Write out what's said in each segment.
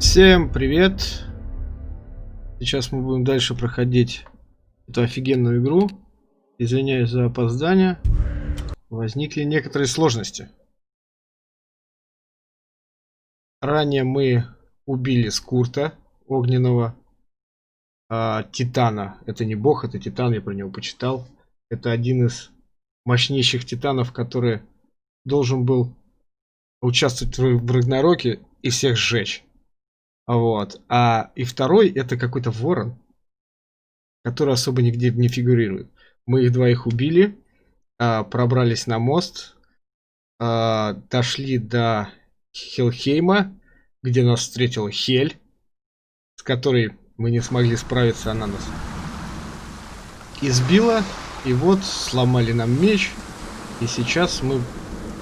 Всем привет! Сейчас мы будем дальше проходить эту офигенную игру. Извиняюсь за опоздание. Возникли некоторые сложности. Ранее мы убили Скурта, огненного титана. Это не бог, это титан, я про него почитал. Это один из мощнейших титанов, который должен был участвовать в Рагнароке и всех сжечь. Вот. И второй это какой-то ворон, который особо нигде не фигурирует. Мы их двоих убили, пробрались на мост, дошли до Хелхейма, где нас встретила Хель, с которой мы не смогли справиться, она нас избила. И вот сломали нам меч. И сейчас мы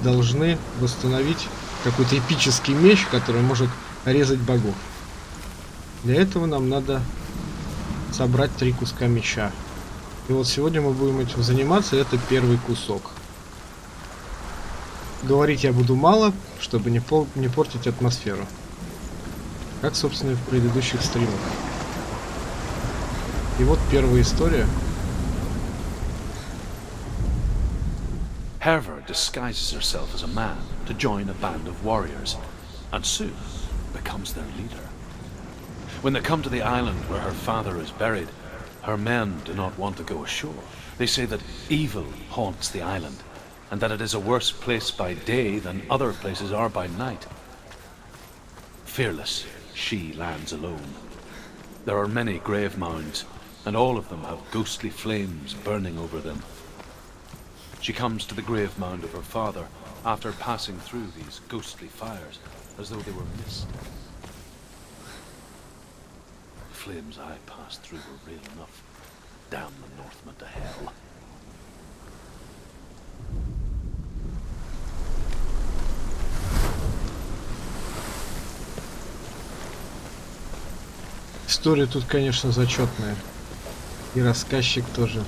должны восстановить какой-то эпический меч, который может резать богов. Для этого нам надо собрать 3 куска меча. И вот сегодня мы будем этим заниматься. Это первый кусок. Говорить я буду мало, чтобы не портить атмосферу. Как, собственно, и в предыдущих стримах. И вот первая история. Herver disguises herself as a man to join a band of warriors, and soon becomes their leader. When they come to the island where her father is buried, her men do not want to go ashore. They say that evil haunts the island, and that it is a worse place by day than other places are by night. Fearless, she lands alone. There are many grave mounds, and all of them have ghostly flames burning over them. She comes to the grave mound of her father after passing through these ghostly fires, as though they were mist. The flames I passed through were real enough. Damn the Northmen to hell. История тут, конечно, зачетная. И рассказчик тоже.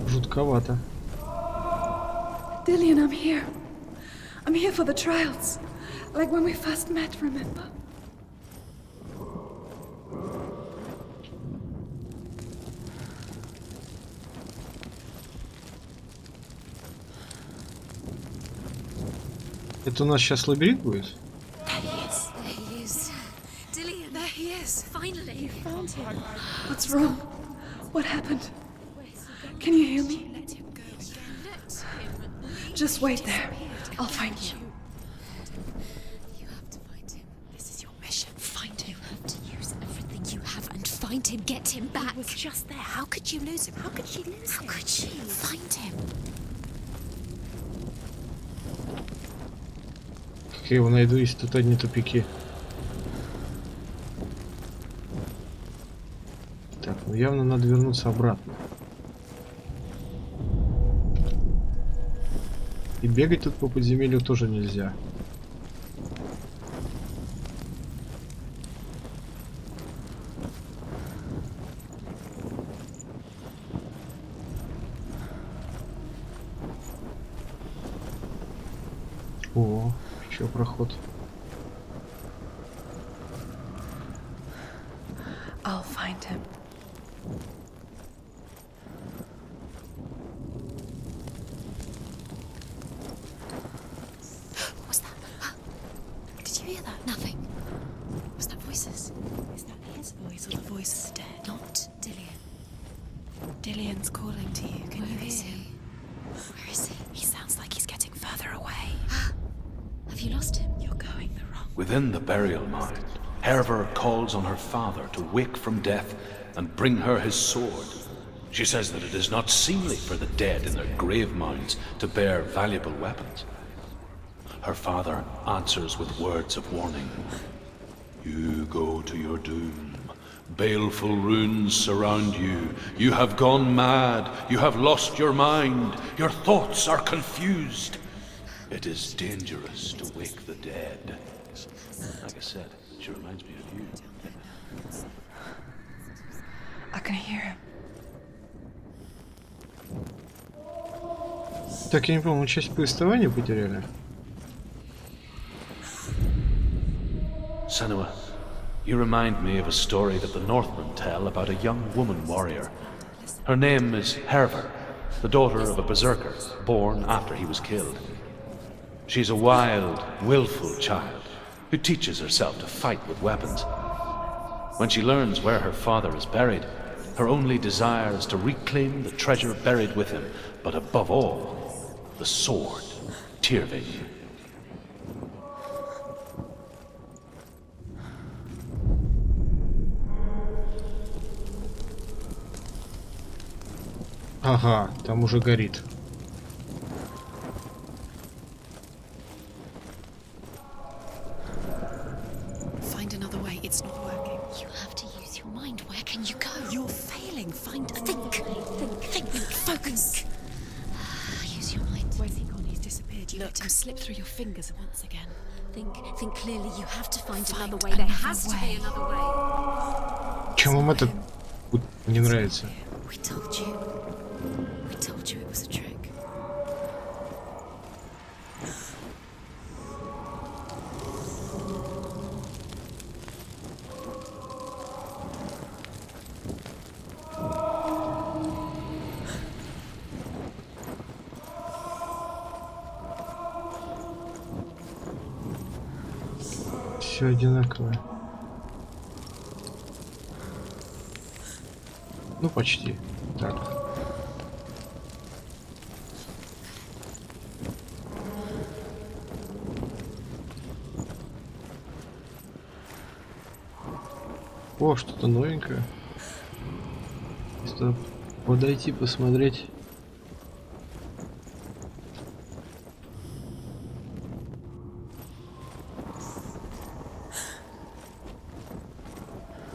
Жутковато. Dillian, I'm here. I'm here for the trials. Like when we first met, remember? Это у нас сейчас лабиринт будет? There he is. There he is. Dillian, there he is. Finally. You found him. What's wrong? What happened? Can you hear me? Let him go again. Let him. Just wait there. I'll find you. You have to find him. This is your mission. Find him. You have to use everything you have and find him. Get him back. He was just there. How could you lose him? How could she lose him? How could she? Find him. Как я его найду, если тут одни тупики? Так, ну явно надо вернуться обратно. И бегать тут по подземелью тоже нельзя. О, еще проход. I'll find him. What was that? Did you hear that? Nothing. Was that voices? Is that his voice or the voice of the dead? Not Dillian. Dillian's calling to you. Can you Where is hear he? him? Where is he? He sounds like he's getting further away. Have you lost him? You're going the wrong way. Within the burial mound, Herver calls on her father to wake from death and bring her his sword. She says that it is not seemly for the dead in their grave mounds to bear valuable weapons. her father answers with words of warning. You go to your doom. Baleful runes surround you. You have gone mad. You have lost your mind. Your thoughts are confused. It is dangerous to wake the dead. Like I said, she reminds me of you. I can hear him. Так, я не помню, мы часть повествования потеряли. Senua, you remind me of a story that the Northmen tell about a young woman warrior. Her name is Herver, the daughter of a berserker, born after he was killed. She's a wild, willful child who teaches herself to fight with weapons. When she learns where her father is buried, her only desire is to reclaim the treasure buried with him, but above all, the sword, Tyrving. Ага, там уже горит. Find another way. It's not working. You have to use your mind. Where can you go? You're failing. Think. Focus. Use your mind. Where's he gone? He's disappeared. You let him slip through your fingers once again. Think clearly. You have to find another way. There has to be another way. Чем вам это не нравится? We told you. We told you it was a trick. Все одинаковое. Ну, почти. Так. О, что-то новенькое. Стоп. Подойти, посмотреть.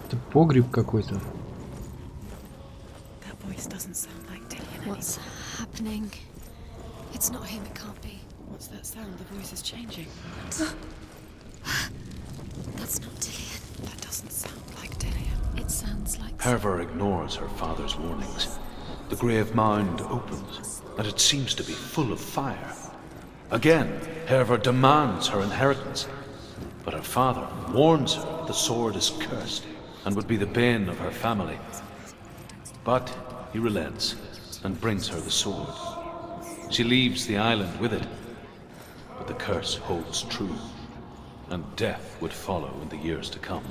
Это погреб какой-то. What's happening? It's not him, it can't be. What's that sound? The voice is changing. That's not Dillian. That doesn't sound like Dillian. It sounds like... Herver ignores her father's warnings. The grave mound opens, and it seems to be full of fire. Again, Herver demands her inheritance, but her father warns her the sword is cursed and would be the bane of her family. But he relents and brings her the sword. She leaves the island with it, but the curse holds true, and death would follow in the years to come.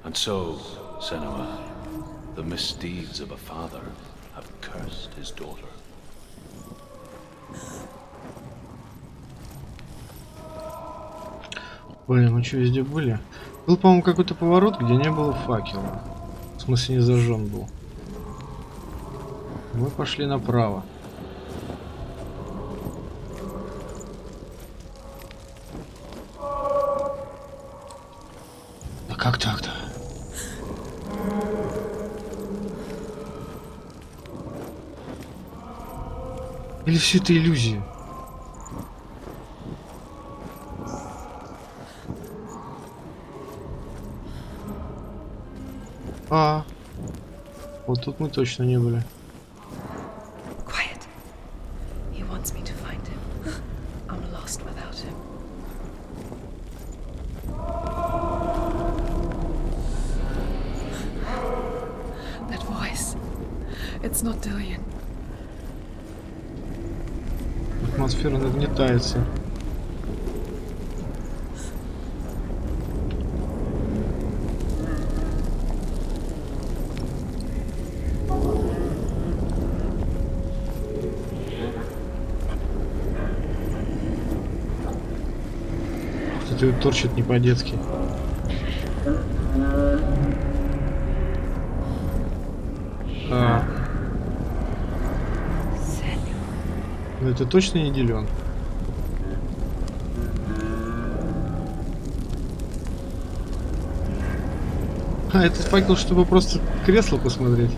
And so, Senua, the misdeeds of a father have cursed his daughter. Блин, мы что, везде были? Был, по-моему, какой-то поворот, где не было факела. В смысле, не зажжен был. Мы пошли направо. А как так-то? Или все это иллюзия? А, вот тут мы точно не были. Quiet. He wants me to find him. I'm lost without him. That voice. It's not Dillian. Атмосфера нагнетается. Кто-то торчит не по-детски. Но это точно не Дилион. А, этот факел, чтобы просто кресло посмотреть.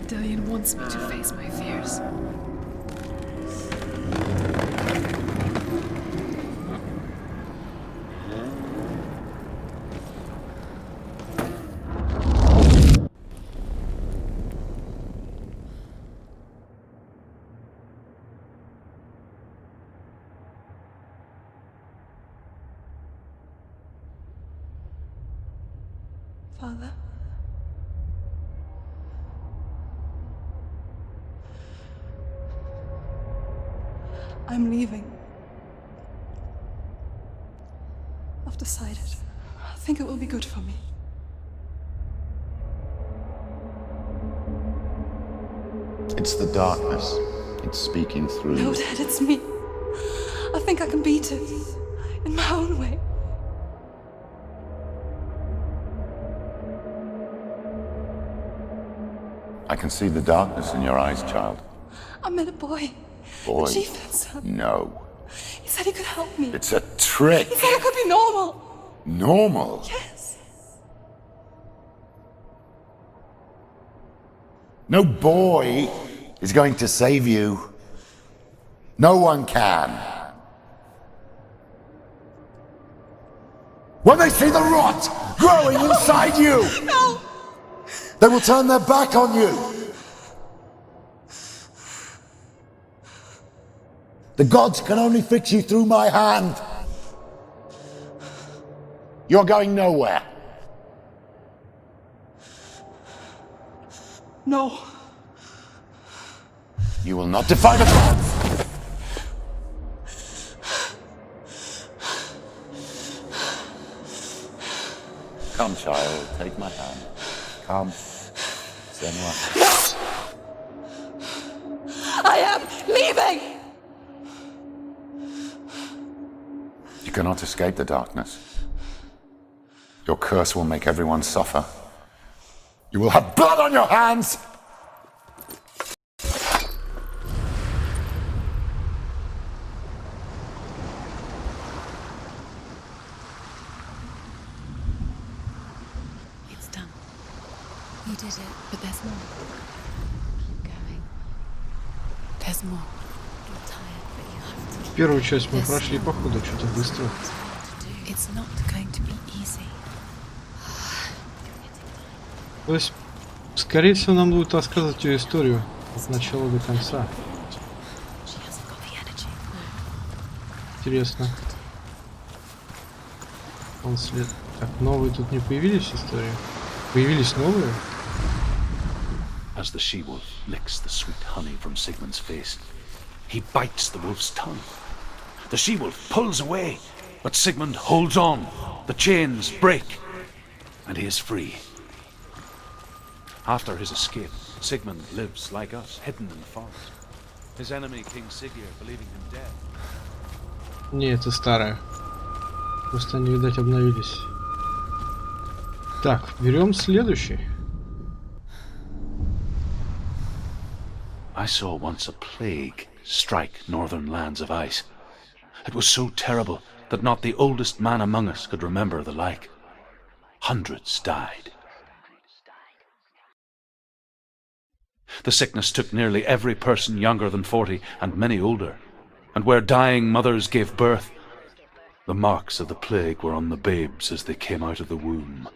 Dillian wants me to face my fears. Father? I'm leaving. I've decided. I think it will be good for me. It's the darkness. It's speaking through No, you. Dad, it's me. I think I can beat it. In my own way. I can see the darkness in your eyes, child. I met a boy. Boy. The chief had son. No. He said he could help me. It's a trick. He said I could be normal. Normal. Yes. No boy is going to save you. No one can. When they see the rot growing inside you, No! they will turn their back on you. The gods can only fix you through my hand. You're going nowhere. No. You will not defy the gods. Come, child, take my hand. Come, Senua. I am leaving! You cannot escape the darkness. Your curse will make everyone suffer. You will have blood on your hands! It's done. You did it, but there's more. Keep going. There's more. You're tired, but you have to keep Первую часть мы прошли, походу, что-то быстро. It's not going to be easy. То есть, скорее всего, нам будут рассказывать ее историю от начала до конца. She hasn't got the energy. Интересно. Он след... Так, новые тут не появились истории? Появились новые? As the she-wolf licks the sweet honey from Sigmund's face, he bites the wolf's tongue. The she-wolf pulls away, but Sigmund holds on. The chains break, and he is free. After his escape, Sigmund lives like us, hidden in the forest. His enemy, King Siggeir, believing him dead. Не, это старая. Просто они, видать, обновились. Так, берем следующий. I saw once a plague strike northern lands of ice. It was so terrible that not the oldest man among us could remember the like. Hundreds died. The sickness took nearly every person younger than 40 and many older, and where dying mothers gave birth, the marks of the plague were on the babes as they came out of the womb.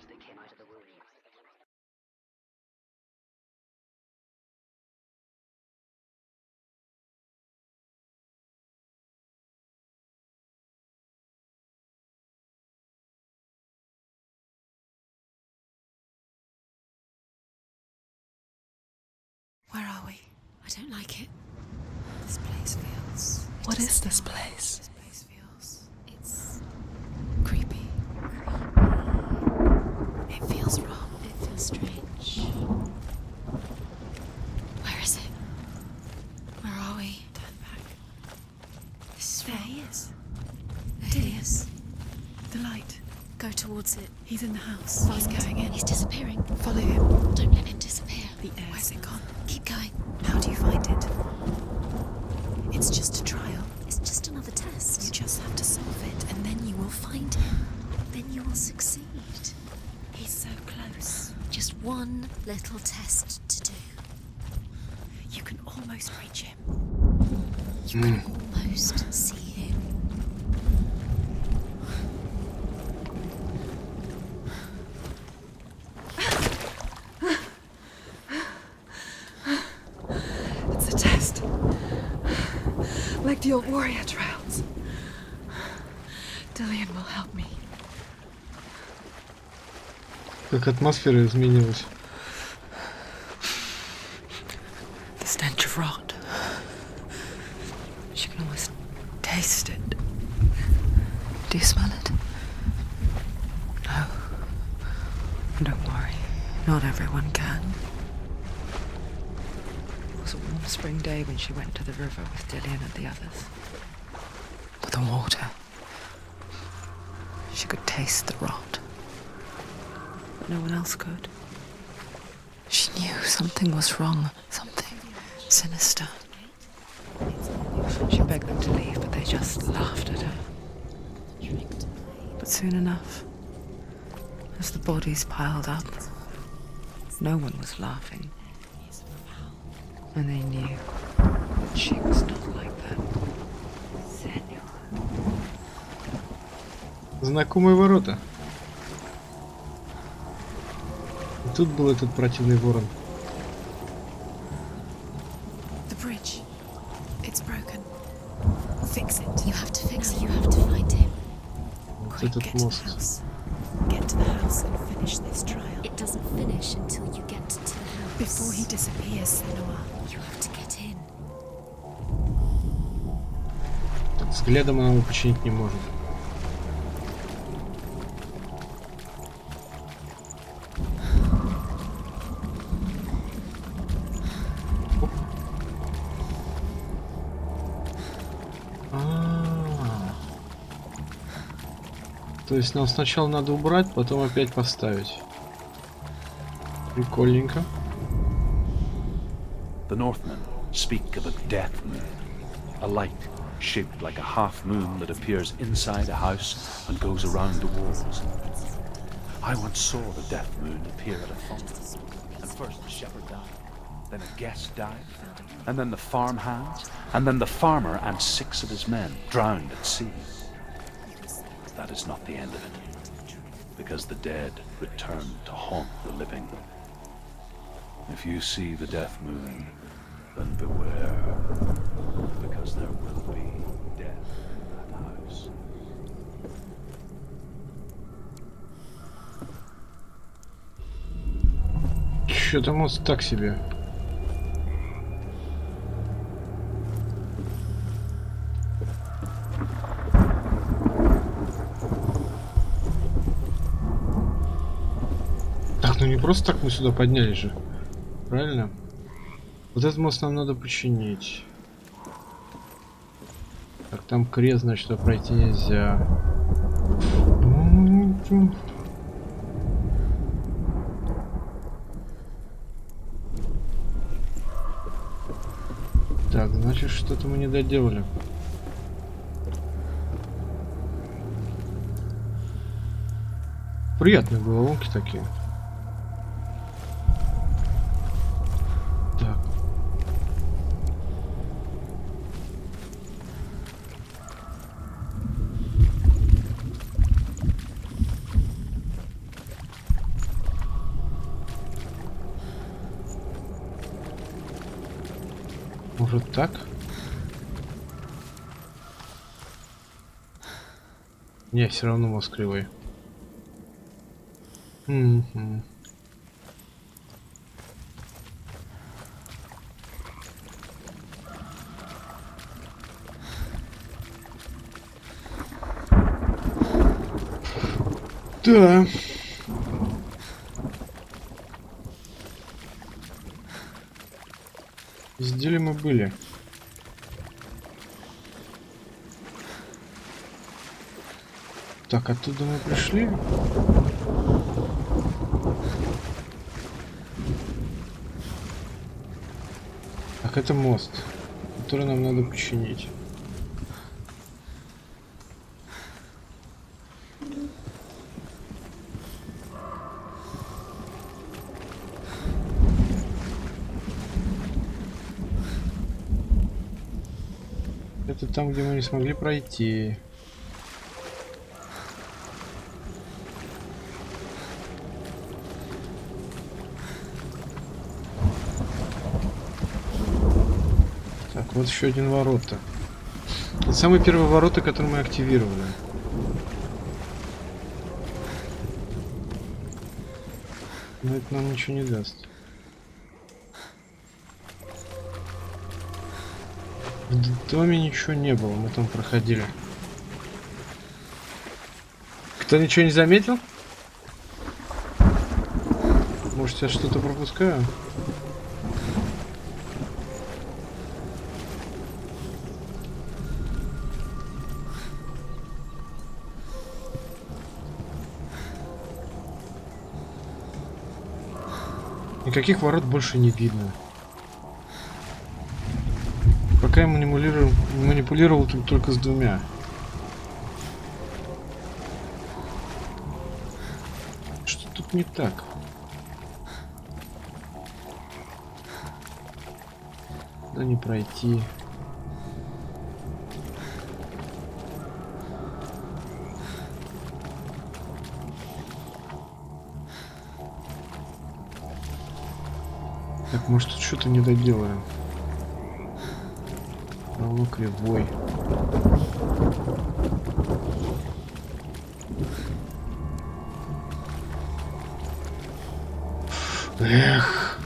Where are we? I don't like it. This place feels... What is this place? This place feels... It's... creepy. It feels wrong. It feels strange. Where is it? Where are we? Turn back. This is there he is. There he is. The light. Go towards it. He's in the house. He's going in. He's disappearing. Follow him. Don't let him disappear. The air. Where's it gone? Keep going. How do you find it? one little test to do. You can almost reach him. You can almost see him. It's a test. Like the old warrior trials. Dillian will help me. Как атмосфера изменилась. The stench of rot. She can almost taste it. Do you smell it? No. Don't worry. Not everyone can. It was a warm spring day when she went to the river with Dillian and the others. But the water. She could taste the rot. But no one else could. She knew something was wrong. Something sinister. She begged them to leave, but they just laughed at her. But soon enough, as the bodies piled up, no one was laughing. And they knew that she was not like them. Senua. Знакомые ворота. И тут был этот противный ворон. The bridge. It's broken. Fix it. You have to fix it. You have to find him. Вот этот мост. Get to the house and finish this trial. It doesn't finish until you get to the house. Before he disappears, Senua. You have to get in. Так, взглядом она его починить не может. То есть нам сначала надо убрать, потом опять поставить. Прикольненько. The Northmen speak of a death moon, a light shaped like a half moon that appears inside a house and goes around the walls. I once saw the death moon appear at a font, and first the shepherd died, then a guest died, and then the farm hands, and then the farmer and 6 of his men drowned at sea. But that is not the end of it, because the dead return to haunt the living. If you see the death moon, then beware, because there will be death in that house. Чё-то мост так себе. Так, ну не просто так мы сюда поднялись же. Правильно? Вот этот мост нам надо починить. Так, там крест, значит, туда пройти нельзя. Так, значит, что-то мы не доделали. Приятные головоломки такие. Так. Может так? Не, все равно мост кривой. Да. Везде ли мы были? Так, оттуда мы пришли. Так, это мост, который нам надо починить. это там, где мы не смогли пройти. Так, вот еще один ворота. Это самые первые ворота, которые мы активировали. Но это нам ничего не даст. В доме ничего не было, мы там проходили. Кто ничего не заметил? Может, я что-то пропускаю? Никаких ворот больше не видно. Пока я манипулировал только с двумя. Что тут не так? Да не пройти. Так, может, тут что-то не доделаем. Равно кривой. Эх.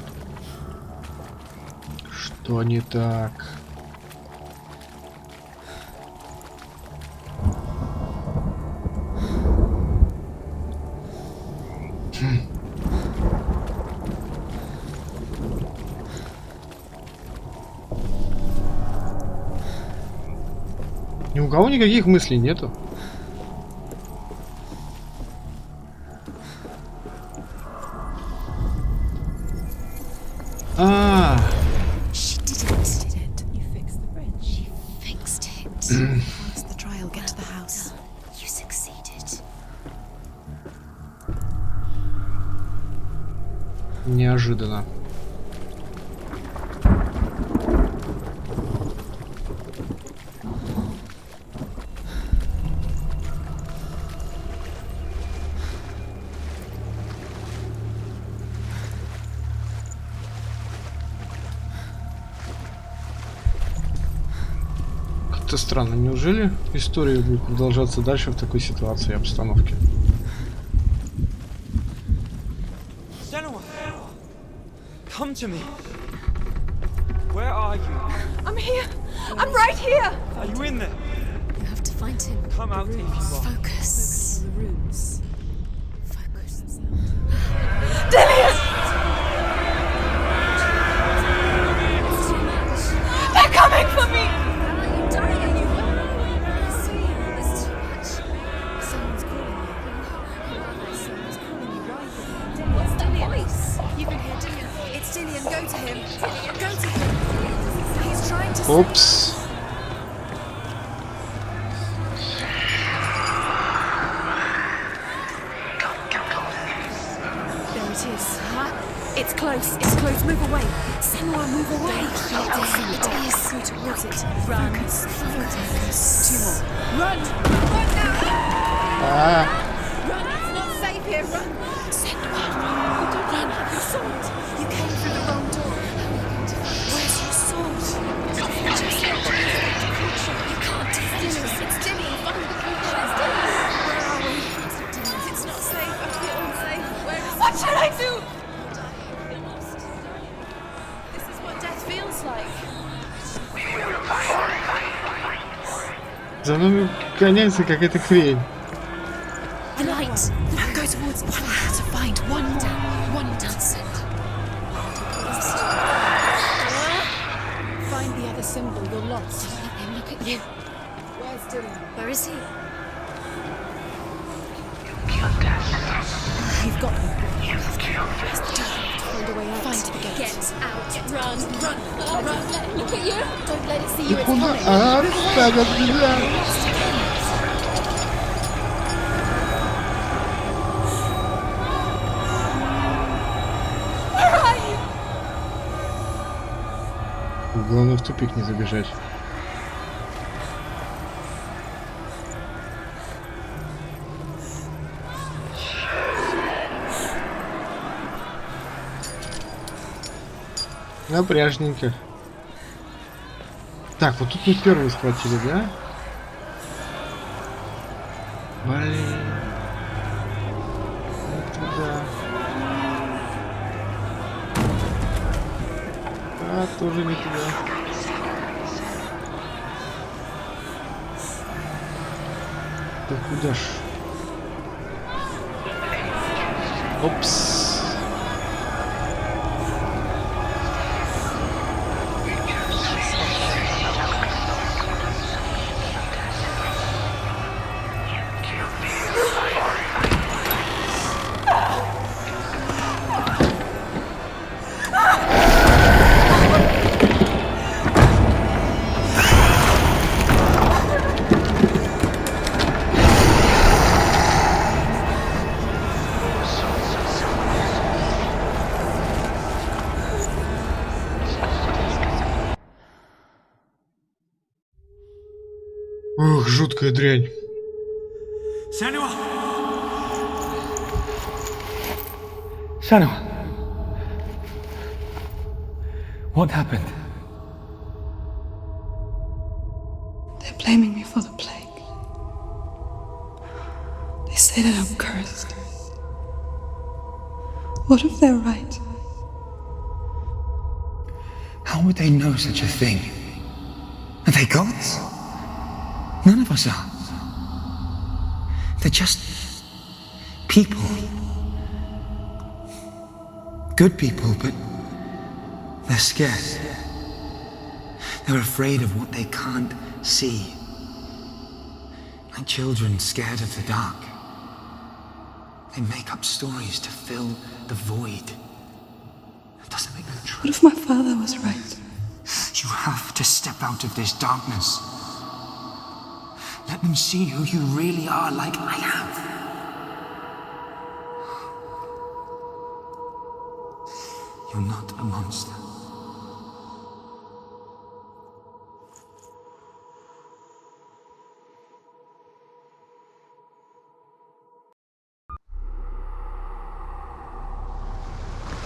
Что не так? Ни у кого никаких мыслей нету. She did it. You fixed the bridge. She fixed it. How's the trial get to the house? You succeeded. Неожиданно. Как-то странно. Неужели история будет продолжаться дальше в такой ситуации и обстановке? Senua, come to me. Where are you? I'm here! I'm right here! Are you in there? You have to find him. Come out if you are. Focus. The rooms. Focus. Dillian! It's too much. They're coming for me! You're dying. It's too much. Someone's calling you. Someone's calling you right there. What's that voice? You can hear Dillian. It's Dillian. Go to him. Go to him. He's trying to Упс. There it is. It's close. It's close. Move away. Senua, move away. It is. Go towards it. Run. Focus. Two more. Run! Run now! Run! It's not safe here. Run! Senua! You don't run. Your sword. You came through the wrong door. Where's your sword? You can't defend us. It's Dillian. Find the creature. It's Dillian. Where are we? It's not safe. I feel unsafe. Where is what should I do? This is what death feels like. За нами гоняется какая-то хрень. The light. Now go towards it. One more to find. One more. One Danson. Find the other symbol. You're lost. Look at you. Where's Dylan? Where is he? You've got him. Where's the door? Find a way out. Find the gate. Get out. Run. Run. Run. Look at you. Don't let it see you. It's Куда? coming. Оставят меня. Where are you? Главное в тупик не забежать. Напряжненько. Так, вот тут мы первую схватили, да? Блин. Не туда. А, тоже не туда. Да куда ж? Опс. Ух, жуткая дрянь. Senua! Senua! What happened? They're blaming me for the plague. They say that I'm cursed. What if they're right? How would they know such a thing? Are they gods? None of us are. They're just people. Good people, but they're scared. They're afraid of what they can't see. Like children scared of the dark. They make up stories to fill the void. It doesn't make them true. What if my father was right? You have to step out of this darkness. Let them see who you really are, like I have. You're not a monster.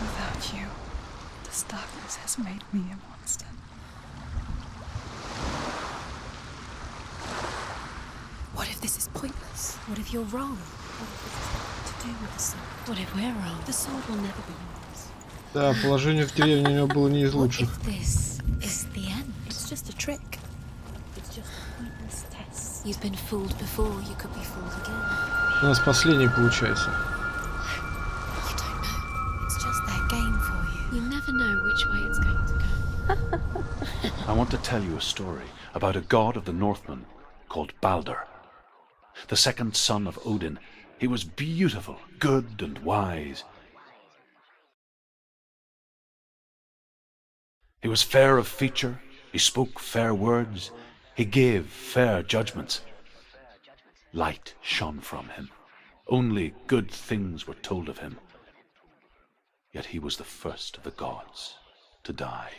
Without you, this darkness has made me a monster. What if this is pointless? What if you're wrong? What if this has nothing to do with the sword? What if we're wrong? The sword will never be yours. Да, положение в деревне у него было не из What лучших. if this is the end? It's just a trick. It's just a pointless test. You've been fooled before, you could be fooled again. У нас последний получается. You don't know. It's just their game for you. You never know which way it's going to go. I want to tell you a story about a god of the Northmen called Balder. The second son of Odin. He was beautiful, good and wise. He was fair of feature, he spoke fair words, he gave fair judgments. Light shone from him. Only good things were told of him. Yet he was the first of the gods to die.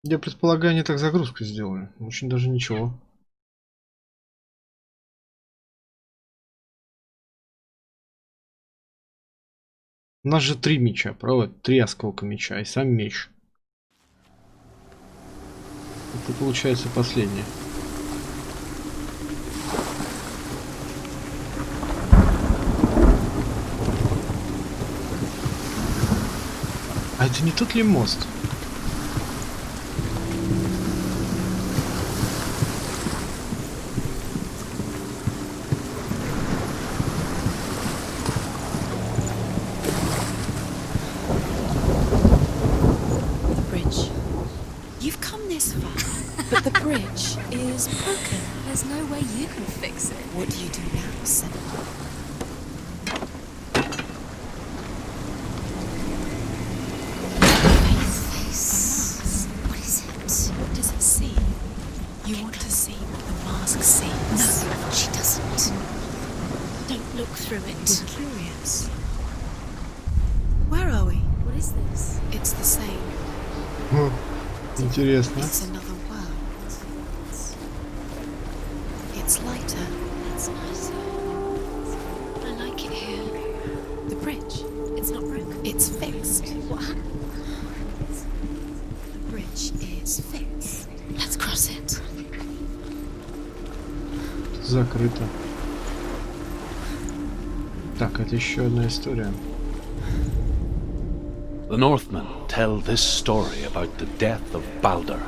Я предполагаю, они так загрузку сделали. Очень даже ничего. У нас же 3 меча, правда? 3 осколка меча и сам меч. Это получается последнее. А это не тот ли мост? But the bridge is broken. There's no way you can fix it. What do you do now, Senua? Face. What is it? What does it see? You want to see what the mask sees. No, she doesn't. Don't look through it. We're curious. Where are we? What is this? It's the same. Интересно. It's another world. It's lighter. It's nicer. I like it here. The bridge. It's not broken. It's fixed. What happened? The bridge is fixed. Let's cross it. Закрыто. Так, это еще одна история. The Northmen tell this story about the death of Balder.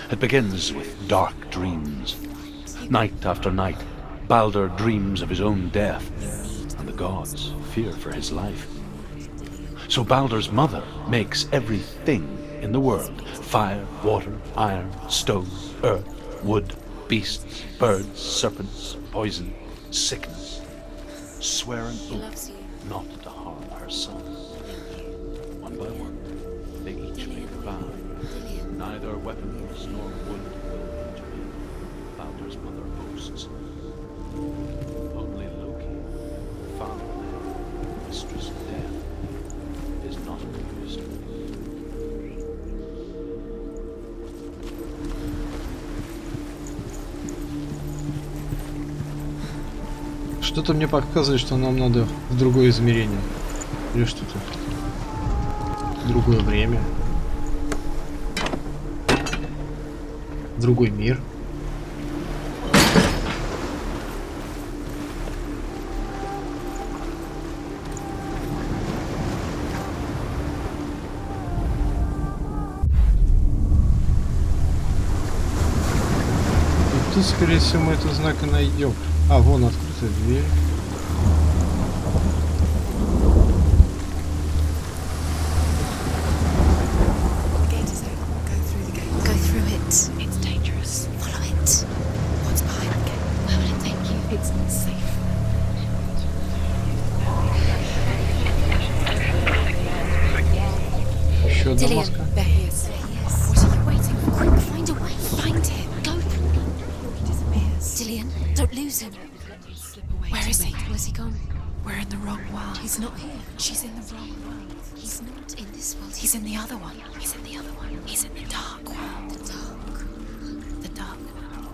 It begins with dark dreams. Night after night, Balder dreams of his own death, and the gods fear for his life. So Balder's mother makes everything in the world: fire, water, iron, stone, earth, wood, beasts, birds, serpents, poison, sickness, swear an oath not to harm her son. One by one, they each make a vow. Neither weapons nor wood will injure him, Balder's mother boasts. Only Loki, father of mistress of death, is not amused. Что-то мне подсказывает, что нам надо в другое измерение. Или что-то. Другое время. Другой мир. И тут, скорее всего, мы этот знак и найдем. А, вон открытая дверь. The gate is open. Go through the gate. Go through it. It's dangerous. Follow it. What's behind the gate? Where will it take you? It's not safe. Еще одна Dillian, маска. There he is. Yes. What are you waiting for? Quick, find a way. Find him. Go through. He disappears. Dillian, don't lose him. Slip away. Where to is me. he? Where's he gone? We're in the wrong world. He's not here. She's in the wrong world. He's not in this world. He's in the other one. He's in the other one. He's in the dark world. The dark. The dark world.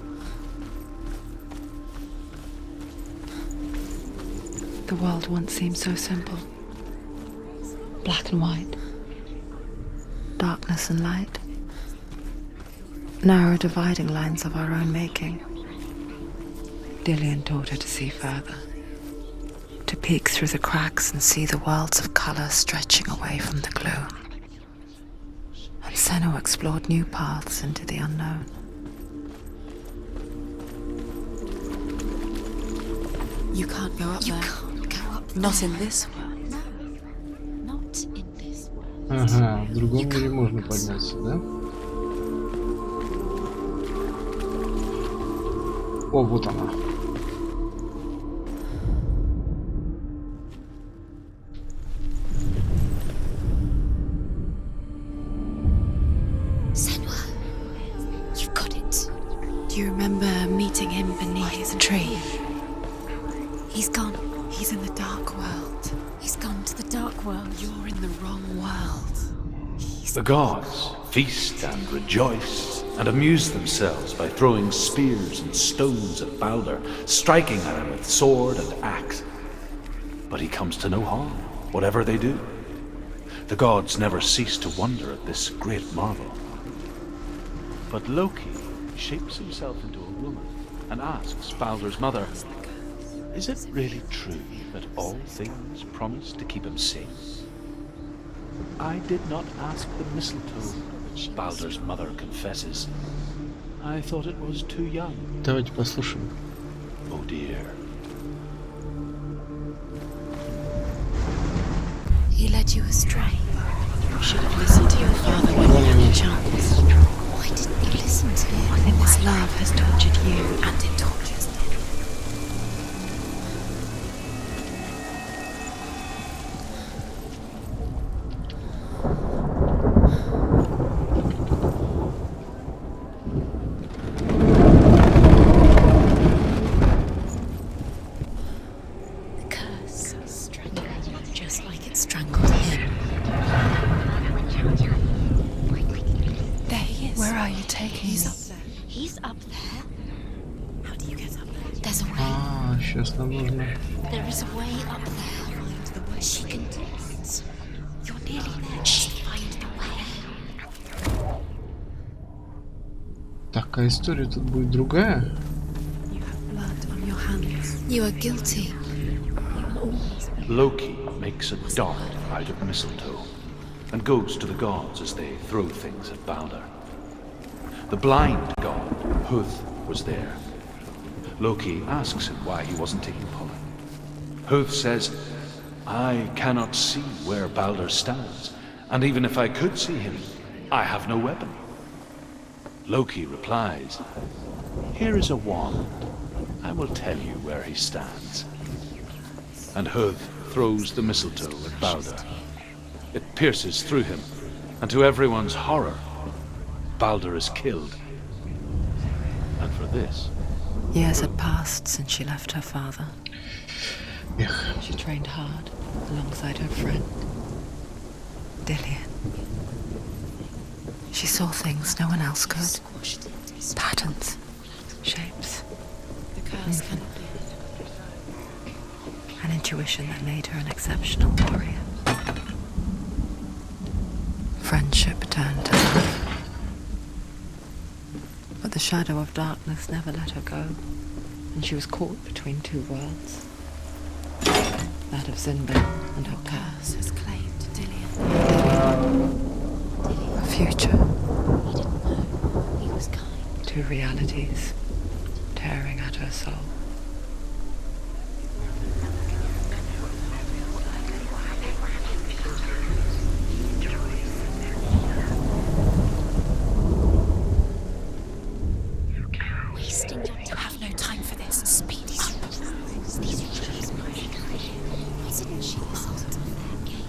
The world once seemed so simple. Black and white. Darkness and light. Narrow dividing lines of our own making. Dillian taught her to see further. To peek through the cracks and see the worlds of colour stretching away from the gloom. And Senua explored new paths into the unknown. You can't go up You there. can't go up Not there. in this world. No. Not in this world. Ага, в другом мире можно подняться, да? О, вот она. Senua, you've got it. Do you remember meeting him beneath the tree? He's gone. He's in the dark world. He's gone to the dark world. You're in the wrong world. The gods feast and rejoice and amuse themselves by throwing spears and stones at Balder, striking at him with sword and axe. But he comes to no harm, whatever they do. The gods never cease to wonder at this great marvel. But Loki shapes himself into a woman and asks Balder's mother, "Is it really true that all things promise to keep him safe?" "I did not ask the mistletoe," Balder's mother confesses. "I thought it was too young." Давайте послушаем. Oh dear. He led you astray. You should have listened to your father when you had a chance. Why didn't you listen to him? This love has tortured you. And it tortures me. The curse strangled you just like it strangled him. There he is. Where are you taking He's me? up there. He's up there. How do you There's a way. А, сейчас нам нужно... There is a way up there. Find the way. She can do it. You're nearly there. Just find the way. Так, а история тут будет другая? You have blood on your hands. You are guilty. Loki makes a dart out of mistletoe and goes to the gods as they throw things at Balder. The blind god, Huth, was there. Loki asks him why he wasn't taking pollen. Huth says, I cannot see where Balder stands, and even if I could see him, I have no weapon. Loki replies, here is a wand. I will tell you where he stands. And Huth throws the mistletoe at Balder. It pierces through him, and to everyone's horror, Balder is killed. And for this, Years had passed since she left her father. Эх, She trained hard alongside her friend, Dillian. She saw things no one else could. Patterns, shapes, The curse cannot be. an intuition that made her an exceptional warrior. Friendship turned to love. But the shadow of darkness never let her go, and she was caught between two worlds. That of Zinbin and her curse. Has claimed Dillian. A future, He didn't know. He was kind. two realities, tearing at her soul. Wasting your time. You have no time for this. Speed up. Wasn't she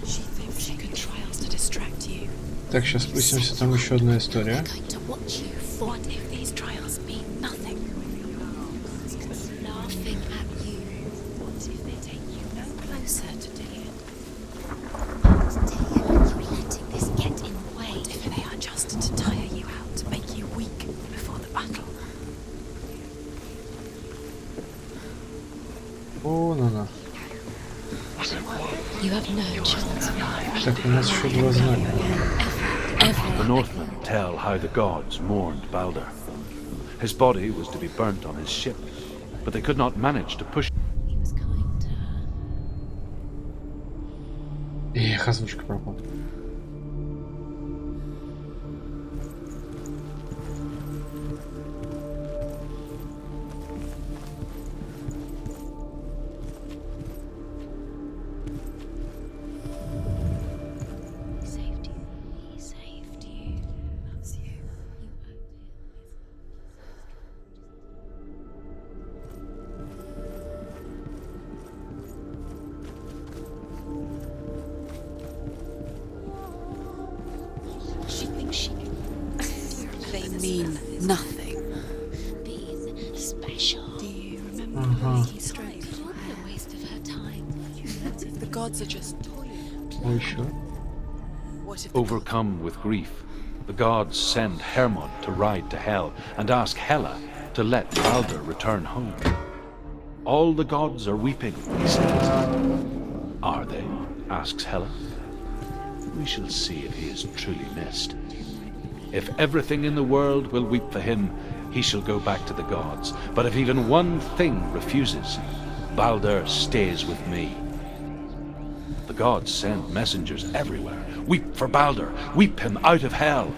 She thinks she could trials to distract you. так, сейчас спустимся, там еще одна история. Going to watch you. What if these trials mean nothing? Laughing at you. What if they take you no closer to Dillian? Dillian, you're letting this get in the way. What if they are just to tire you out, to make you weak before the battle? О, на. You have no chance of life. Так, у нас еще два знака. the Northmen tell how the gods mourned Balder. His body was to be burnt on his ship, but they could not manage to push. He was kind to her. Эх, озвучка пропала. He saved you. He saved you. Loves you. You owed him. She thinks she They mean nothing. being special. Do you remember Ага. Loki's strength? It would be a waste of her time. The gods are just toying. А еще? What if the Overcome with grief, the gods send Hermod to ride to Hell and ask Hela to let Balder return home. All the gods are weeping, he says. Are they? Asks Hela. We shall see if he is truly missed. If everything in the world will weep for him, he shall go back to the gods. But if even one thing refuses, Balder stays with me. The gods send messengers everywhere. Weep for Balder, weep him out of hell.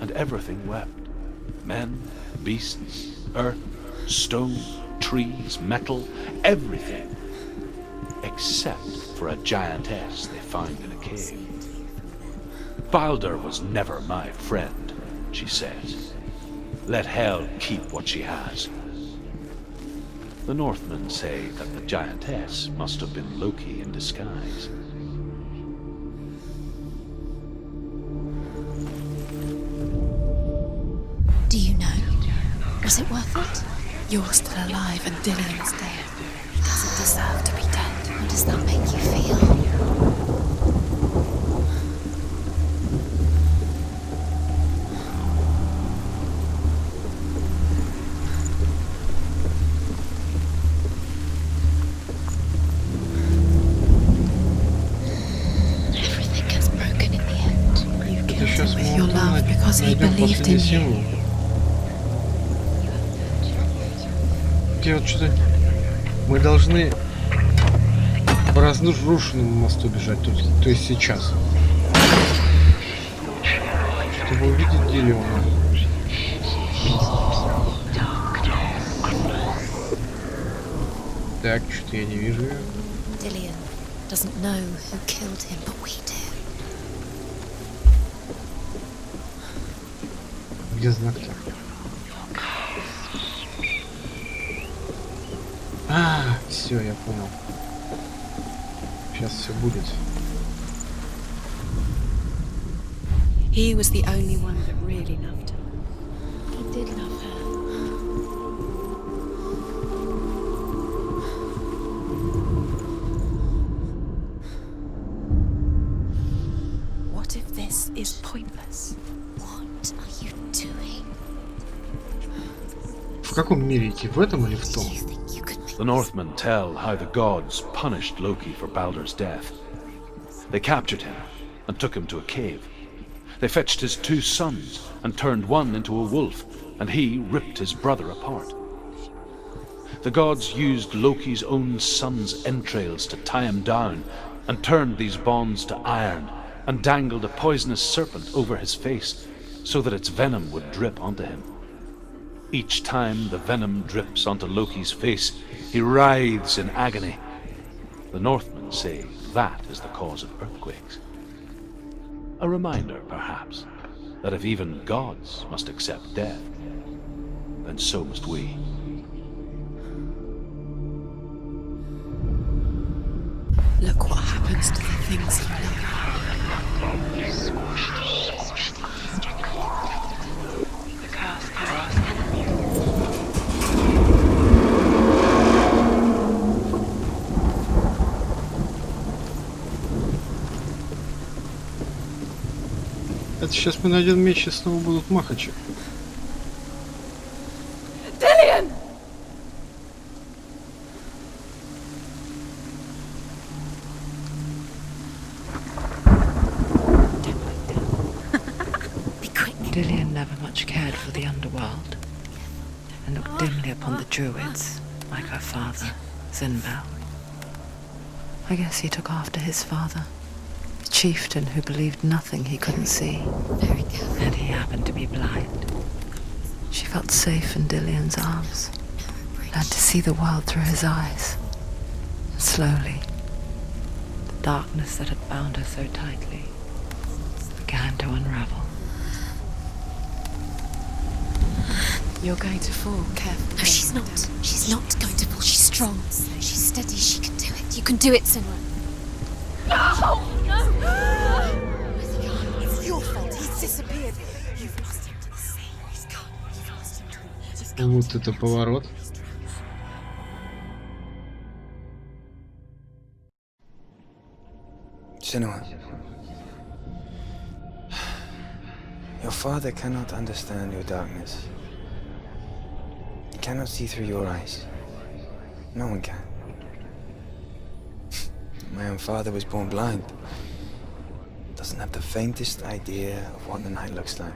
And everything wept. Men, beasts, earth, stone, trees, metal, everything. Except for a giantess they find in a cave. Balder was never my friend, she says. Let Hel keep what she has. The Northmen say that the giantess must have been Loki in disguise. Do you know? Was it worth it? You're still alive and Dillian's dead. He doesn't deserve to be dead. How does that make you feel? себе Сенуа. Где вот что-то... Мы должны по разрушенному мосту бежать, то есть сейчас. Чтобы увидеть Диллиона. Так, что-то я не вижу ее. Dillion doesn't know who killed him, but we do. Где знак-то? А, все, я понял. Сейчас все будет. He was the only one that really loved her. He did love her. What if this is pointless? What are you doing? В каком мире идти? В этом или в том? You think you could make The Northmen tell how the gods punished Loki for Baldur's death. They captured him and took him to a cave. They fetched his 2 sons and turned one into a wolf, and he ripped his brother apart. The gods used Loki's own son's entrails to tie him down and turned these bonds to iron and dangled a poisonous serpent over his face so that its venom would drip onto him. Each time the venom drips onto Loki's face, he writhes in agony. The Northmen say that is the cause of earthquakes. A reminder, perhaps, that if even gods must accept death, then so must we. Look what happens to the things you love. The curse Это сейчас мы найдем меч и снова будут махачи. Dillion! be quick? Dillion never much cared for the underworld and looked dimly upon the druids, like her father, Zinbel. I guess he took after his father, the chieftain who believed nothing he couldn't see, Very careful. and he happened to be blind. She felt safe in Dillion's arms, learned to see the world through his eyes. And slowly, the darkness that had bound her so tightly began to unravel. You're going to fall, careful. No, she's not. She's not going to fall. She's strong. She's steady. She can do it. You can do it, Senua. No! It's your fault. He's disappeared. You've lost him to the sea. He's gone. You've lost him to the... Вот это поворот. Senua, your father cannot understand your darkness. He cannot see through your eyes. No one can. My own father was born blind. Doesn't have the faintest idea of what the night looks like.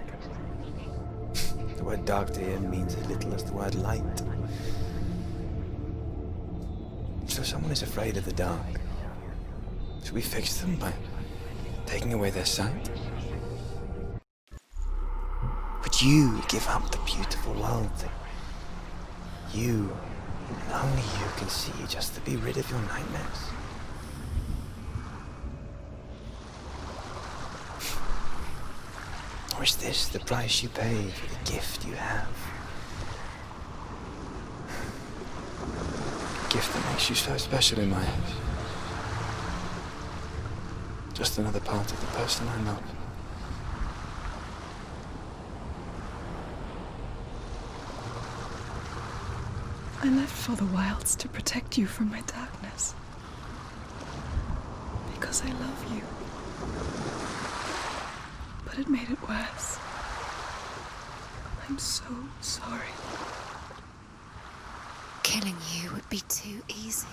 The word dark to him means as little as the word light. So someone is afraid of the dark. Should we fix them by taking away their sight? Would you give up the beautiful world that you, and only you, can see just to be rid of your nightmares? Or is this the price you pay for the gift you have? A gift that makes you so special in my eyes. Just another part of the person I love. I left for the wilds to protect you from my darkness. Because I love you. But it made it worse. I'm so sorry. Killing you would be too easy.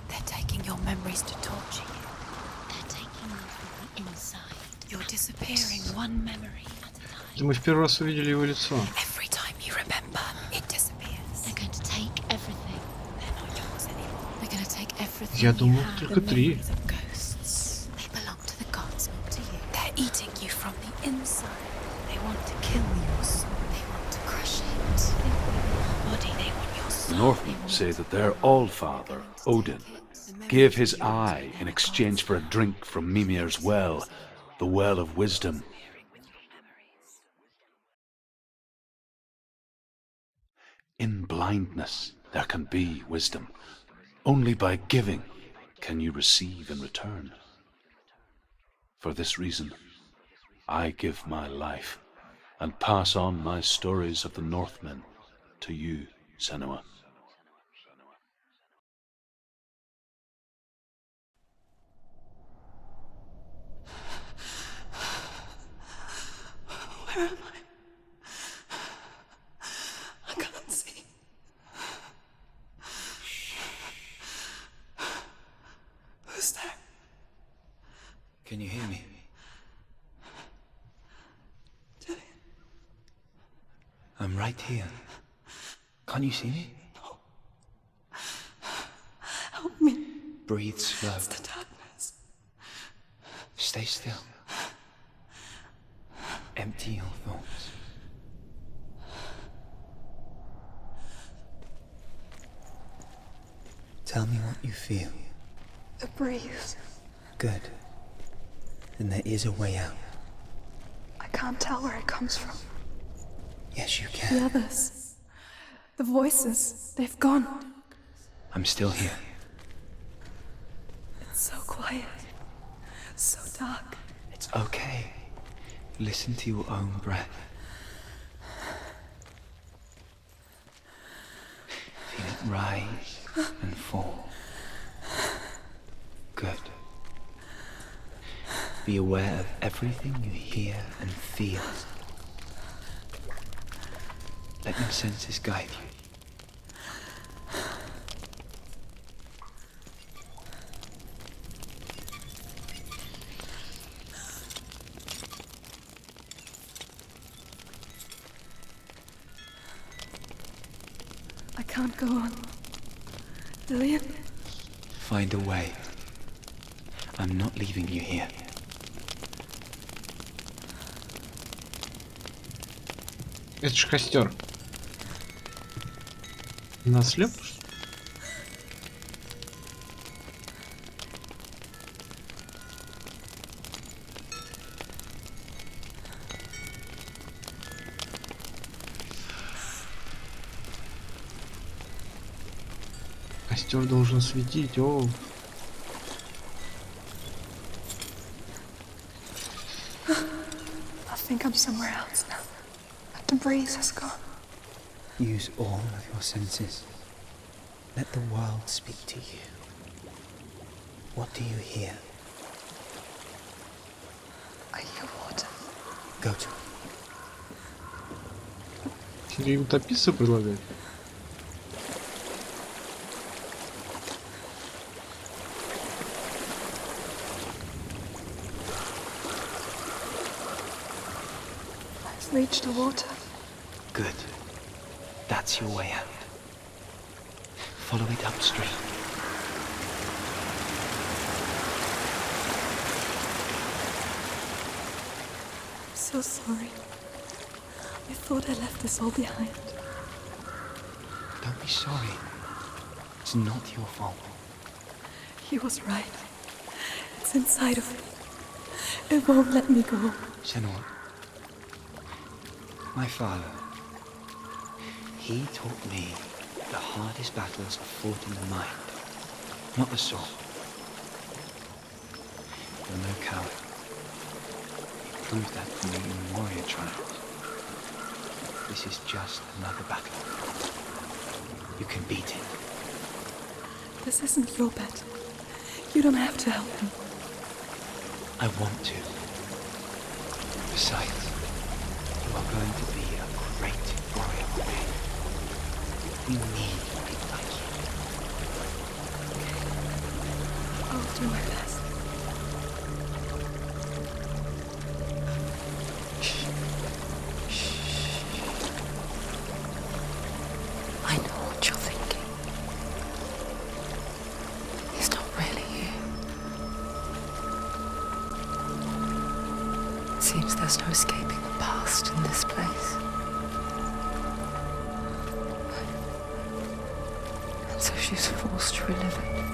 They're taking your memories to torture you. They're taking you from the inside. You're disappearing one memory at a time. Это мы в первый раз увидели его лицо. Every time you remember, it disappears. They're going to take everything. They're not yours anymore. They're going to take everything. Я you думал, have. только The 3. memories of ghosts. They belong to the gods, not to you. They're eating you from the inside. They want to kill your soul. They want to crush it. They want your body. They want your soul. The Northmen say that their All-Father, Odin, gave his eye in exchange for a drink from Mimir's well, the Well of Wisdom. In blindness there can be wisdom. Only by giving can you receive in return. For this reason, I give my life and pass on my stories of the Northmen to you, Senua. Where am I? I can't see. Who's there? Can you hear me? Dillian. I'm right here. Can't you see me? Help me. Breathe slow. It's the darkness. Stay still. Empty your thoughts. Tell me what you feel. The breeze. Good. Then there is a way out. I can't tell where it comes from. Yes, you The can. others. The voices. They've gone. I'm still here. It's so quiet. So dark. It's okay. Listen to your own breath. Feel it rise and fall. Good. Be aware of everything you hear and feel. Let your senses guide you. I can't go on. Dillian? Find a way. I'm not leaving you here. Это же костер. Нас слеп? Костер должен светить. О, I think I'm somewhere else now. The breeze has gone. Use all of your senses. Let the world speak to you. What do you hear? I hear water. Go to it. тебе утопиться предлагают? I've reached the water. Good. That's your way out. Follow it upstream. I'm so sorry. I thought I left this all behind. Don't be sorry. It's not your fault. He was right. It's inside of me. It won't let me go. Senua. My father. He taught me the hardest battles are fought in the mind, not the sword. You're no coward. He proved that to me in warrior trials. This is just another battle. You can beat it. This isn't your battle. You don't have to help me. I want to. Besides, you are going to be a great warrior one day. We need people like you. I'll do my best. There's no escaping the past in this place. And so she's forced to relive it.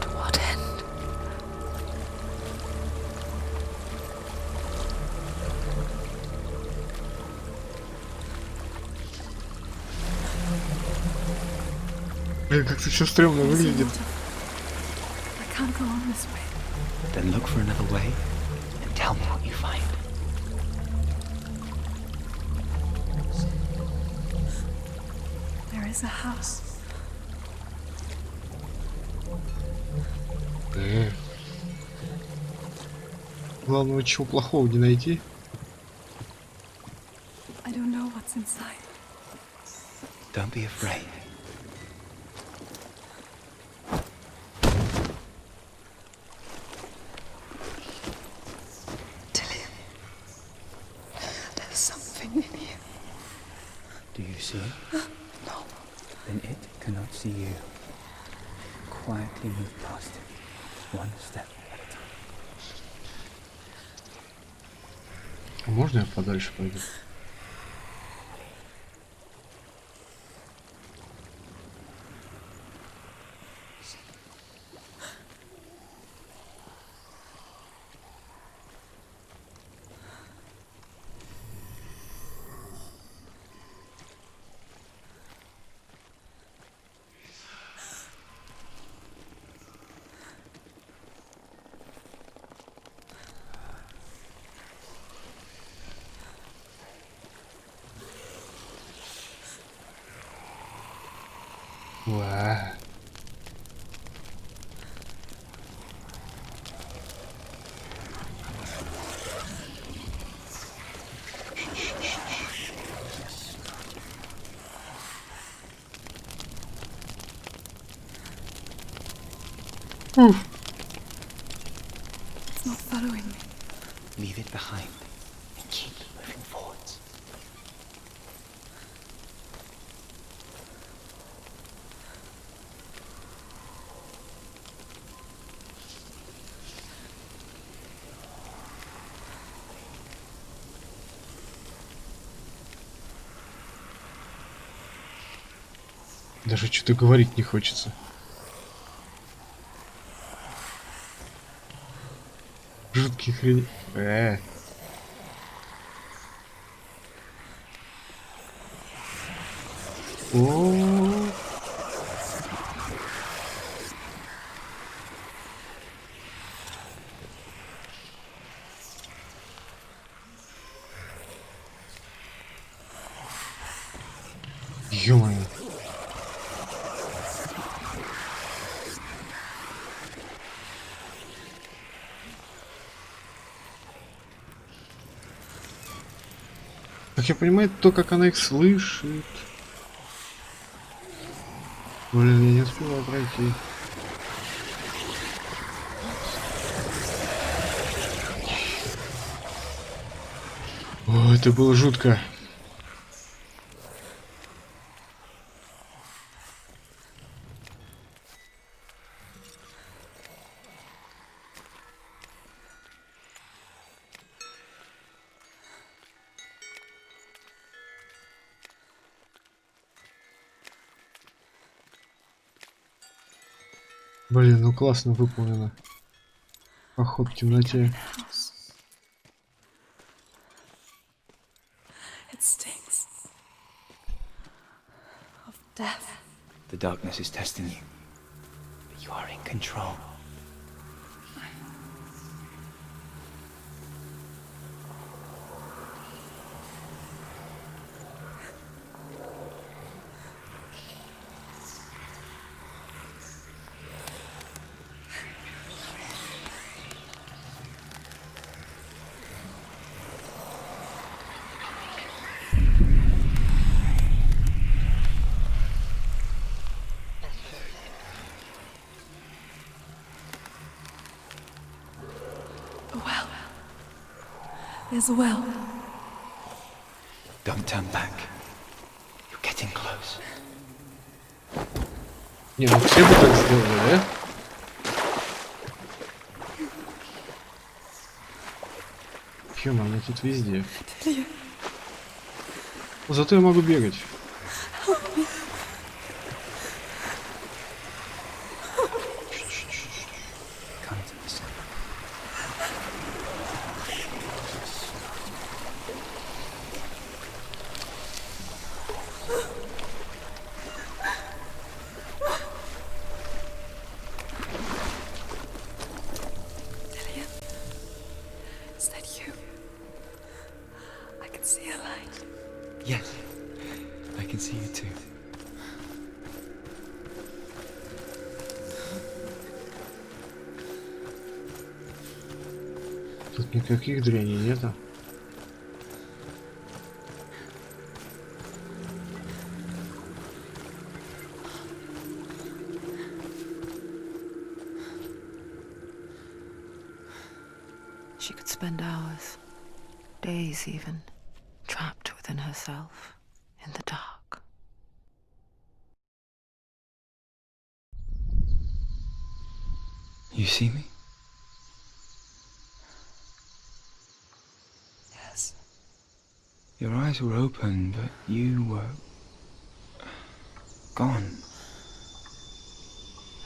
To what end? Блин, как-то все стрёмно выглядит. I can't go on this way. Then look for another way and tell me what you find. There is a house. Главное, чего плохого не найти. I don't know what's inside. Don't be afraid. There's something in here. Do you see it? No. Then it cannot see you. Quietly move past it, one step at a time. А можно я подальше пойду? Уа. It's not following me. Leave it behind and keep moving forwards. Даже что-то говорить не хочется. Жуткие хрень. О. Ё-моё. Как я понимаю, то, как она их слышит. Блин, я не успеваю пройти. О, это было жутко. Блин, ну классно выполнено. Поход в темноте. It stinks of death. The darkness is testing you, but you are in control. A well. There's a well. Don't turn back. You're getting close. Не, ну все бы так сделали, да? Ё-моё, они тут везде. Зато я могу бегать. Is that you? I can see a light. Yes, I can see you too. Тут никаких дряней нету. She could spend hours, days even, trapped within herself, in the dark. You see me? Yes. Your eyes were open, but you were gone.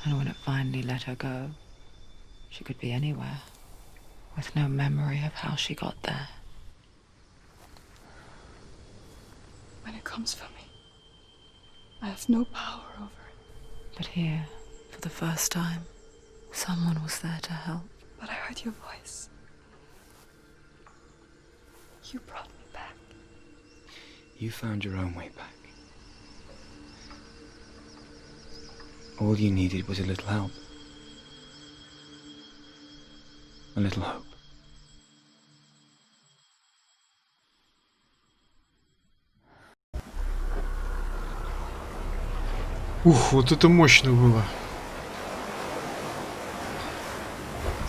And when it finally let her go, she could be anywhere, with no memory of how she got there. When it comes for me, I have no power over it. But here, for the first time, someone was there to help. But I heard your voice. You brought me back. You found your own way back. All you needed was a little help. A little hope. Ух, вот это мощно было.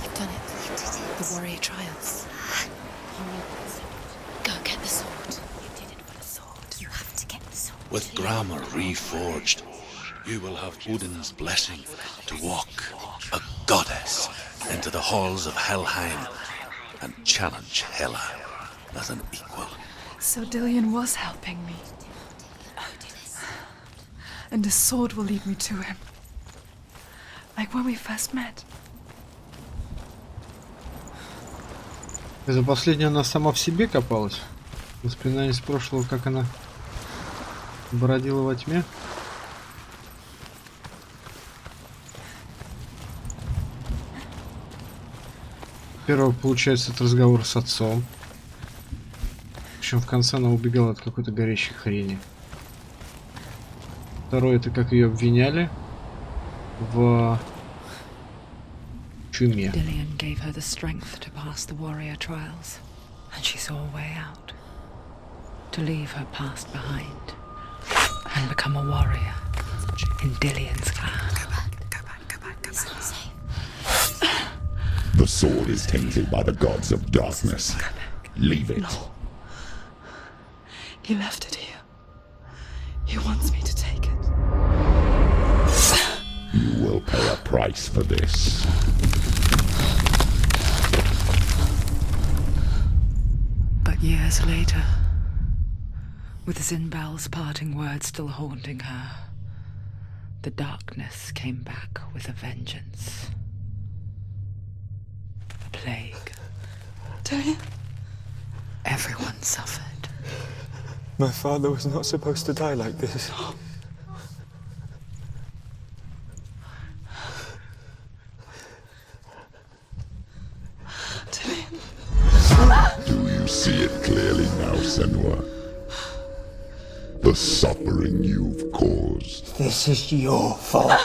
You've done it. You did it. The warrior trials. Go get the sword. You did it for the sword. You have to get the sword. With grammar reforged, you will have Odin's blessing to walk, a goddess, into the halls of Helheim and challenge Hela as an equal. So Dillion was helping me. And the sword will lead me to him. Like when we first met. Это последняя она сама в себе копалась? Воспоминания из прошлого, как она бродила во тьме? Первый, получается, это разговор с отцом. Причем в конце она убегала от какой-то горящей хрени. Второе, это как ее обвиняли в чуме. Dillion gave her the strength to pass the warrior trials, and she saw a way out. To leave her past behind and become a warrior in Dillion's clan. The sword is tainted by the gods of darkness. Leave it. No. He left it here. He wants me to take it. You will pay a price for this. But years later, with Zinbal's parting words still haunting her, the darkness came back with a vengeance. The plague. Dillion? Everyone suffered. My father was not supposed to die like this. Do you see it clearly now, Senua? The suffering you've caused. This is your fault.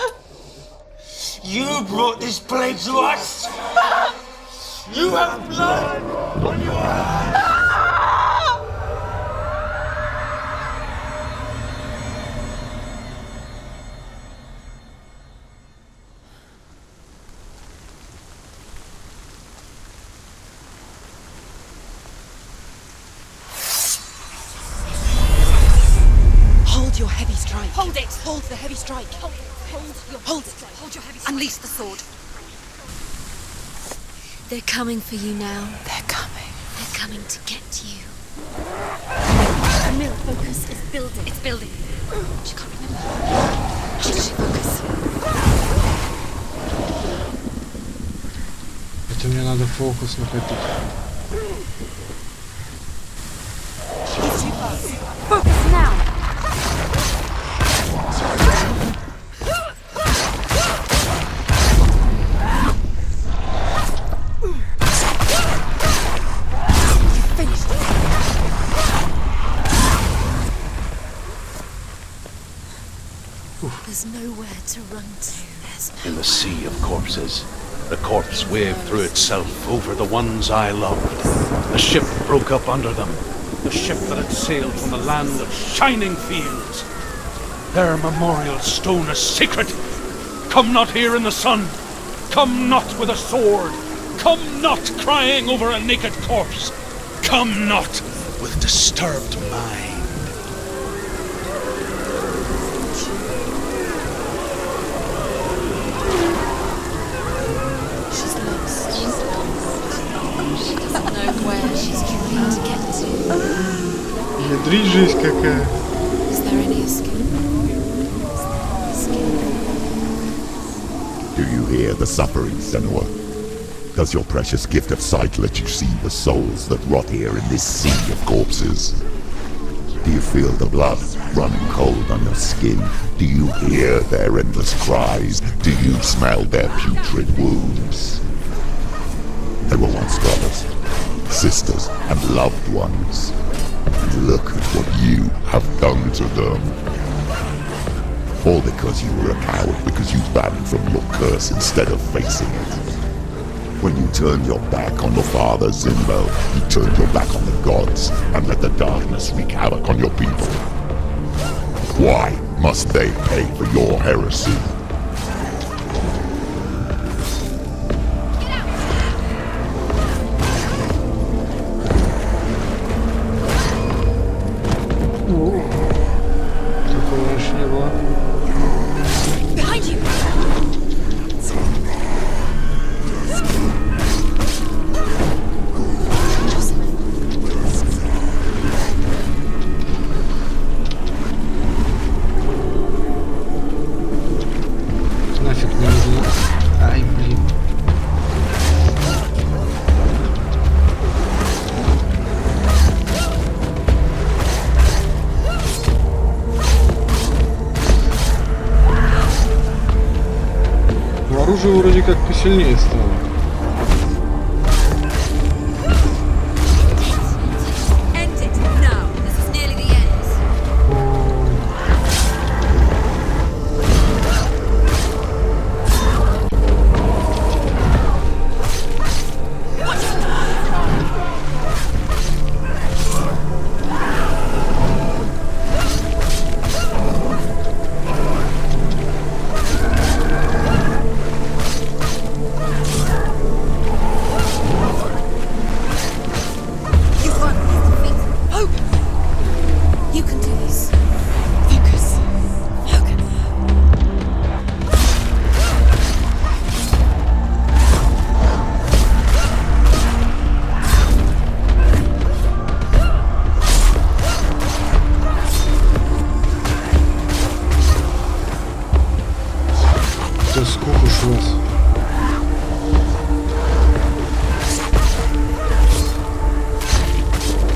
You brought this plague to us. You have blood on your hands. Hold your heavy strike. Hold it. Hold the heavy strike. Hold it. Hold your heavy strike. Unleash the sword. They're coming for you now. They're coming. They're coming to get you. Camille, focus. It's building. It's building. She can't remember. How does she focus? Это мне надо фокус накопить. Focus now. There's nowhere to run to. In the sea of corpses, the corpse waved through itself over the ones I loved. The ship broke up under them. The ship that had sailed from the land of shining fields. Their memorial stone is sacred. Come not here in the sun. Come not with a sword. Come not crying over a naked corpse. Come not with disturbed mind. Ядрить жизнь какая. Is there any escape? Do you hear the suffering, Senua? Does your precious gift of sight let you see the souls that rot here in this sea of corpses? Do you feel the blood running cold on your skin? Do you hear their endless cries? Do you smell their putrid wounds? They were once brothers, sisters, and loved ones. And look at what you have done to them. All because you were a coward, because you ran from your curse instead of facing it. When you turned your back on your father, Zimbo, you turned your back on the gods and let the darkness wreak havoc on your people. Why must they pay for your heresy? Behind you! Нафиг не нужно. Ай, блин. Оружие вроде как посильнее стало. End it now. This is nearly the end. You've won. Hope. You can do this. Focus. Focus. Да сколько уж вас.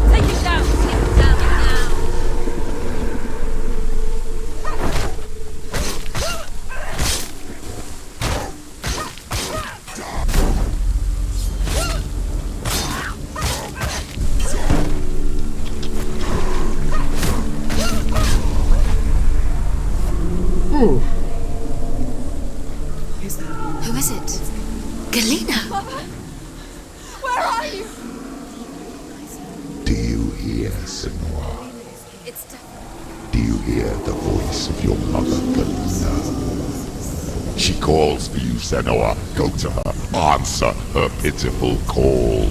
Take it down. Take it down now. Ух. Who is it? Galena. Where are you? Do you hear, Senua? It's Do you hear the voice of your mother, Galena? She calls for you, Senua. Go to her. Answer her pitiful call.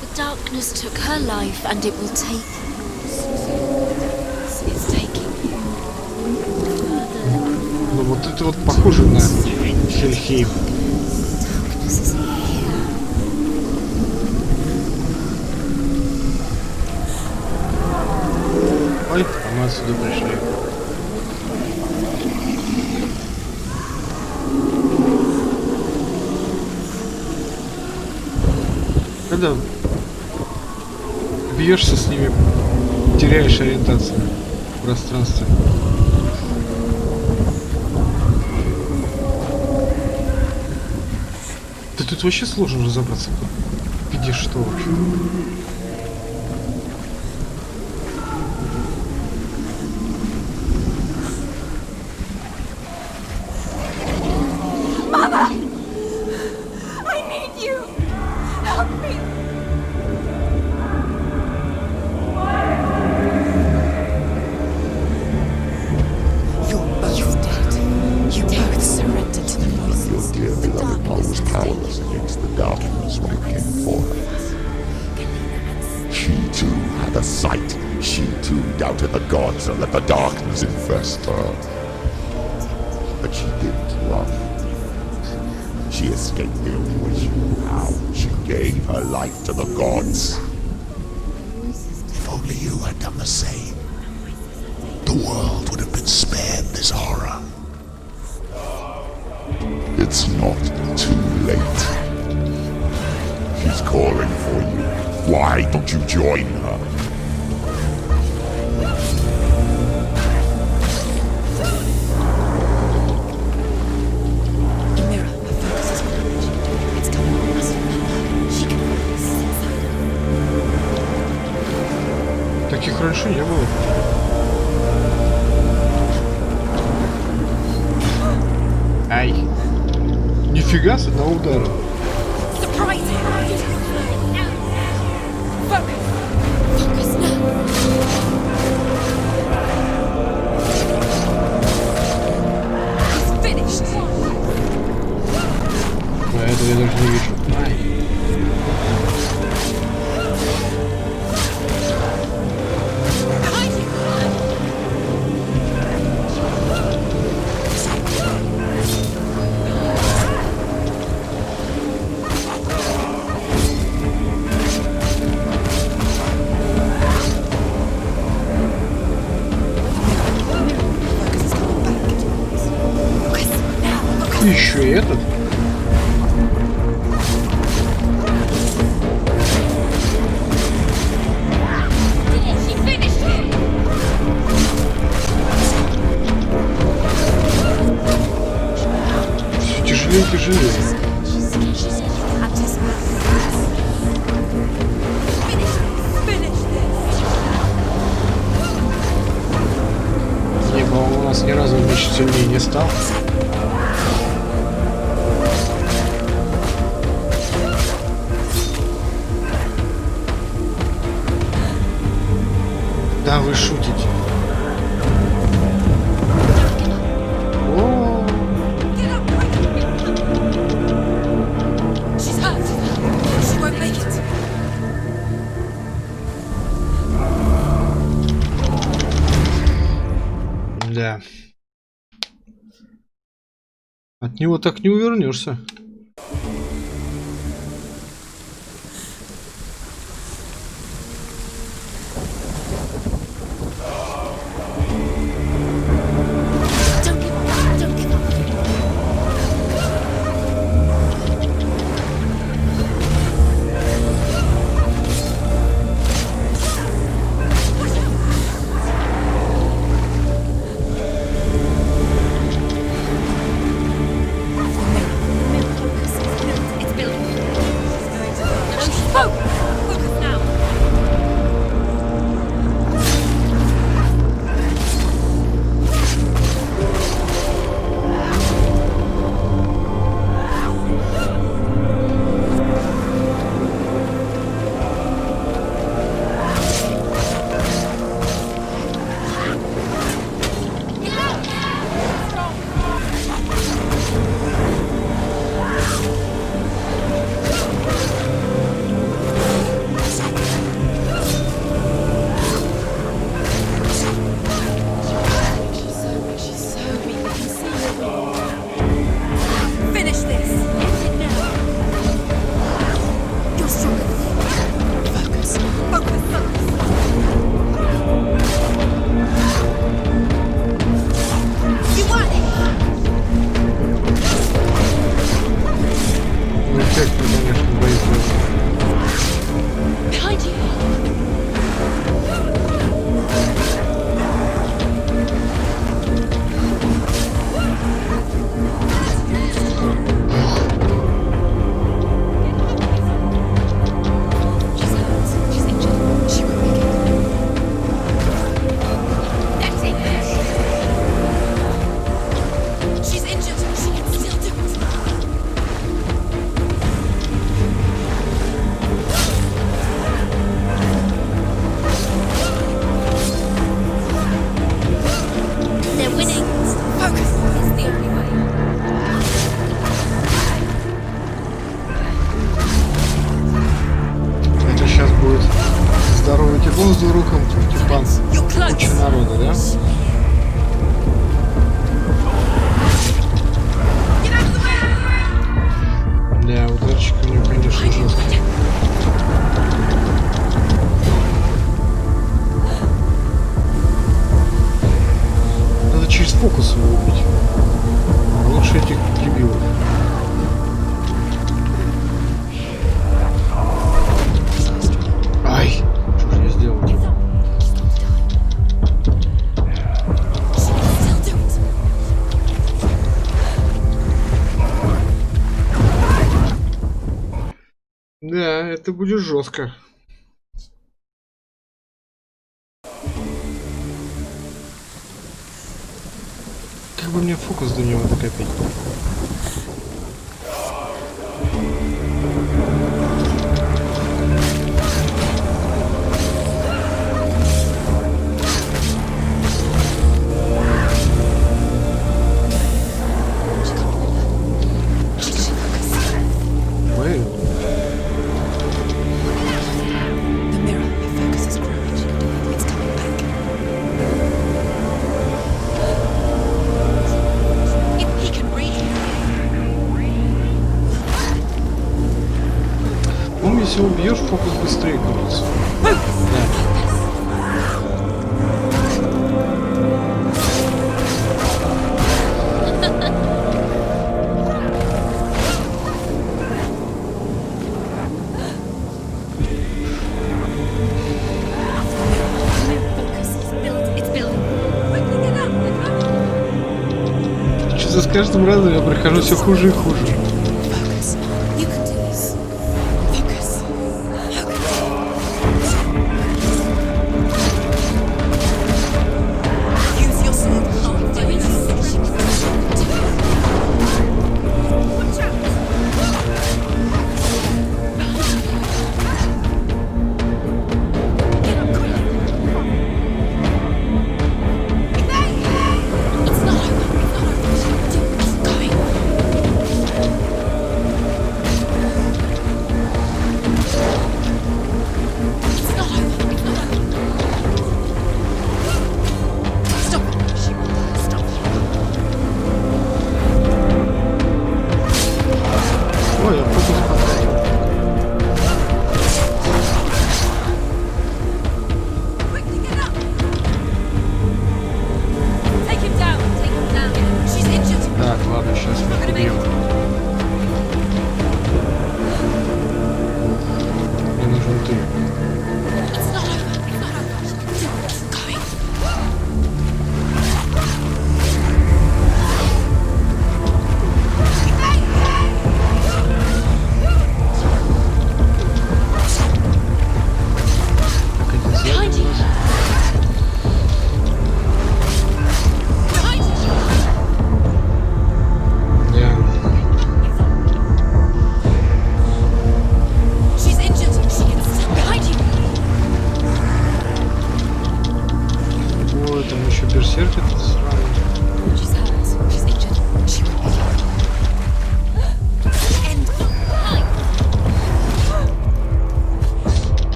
The darkness took her life, and it will take. It's taking you. Ну вот это вот похоже на Хельхейм. отсюда пришли. Когда бьешься с ними, теряешь ориентацию в пространстве. Да тут вообще сложно разобраться, где что вообще. Mother! I need you! Help me! You're dead. You both surrendered to the voices. Your dear beloved mother was powerless against the darkness when it came for her. She too had a sight. She too doubted the gods and let the darkness infest her. But she didn't run. She escaped the only way she knew how. She gave her life to the gods. If only you had done the same, the world would have been spared this horror. It's not too late. She's calling for you. Why don't you join her? The mirror, her focus is on her. It's coming on us. She can always inside. Таких раньше не было. Ай. Нифига с одного удара. Surprise him! Focus! Focus now! He's finished! А этого я даже не вижу. Ай. Behind you! Еще и этот. She finished him! Все тяжелее и тяжелее. Не, по-моему, у нас ни разу меч сильнее не стал. Да, вы шутите. О, She's hurt. She won't make it. да. От него так не увернешься. Don't give up. Don't give up. It's building. Focus now. воздухом типа куча народа, да? Да, ударчик у него, конечно, жесткий. Надо через фокус его убить. А лучше этих дебилов. Ай! Что же я сделал? Да, это будет жестко. Как бы мне фокус до него докопить? Если убьешь, фокус быстрее крутится. Да. Что-то с каждым разом я прохожу все хуже и хуже.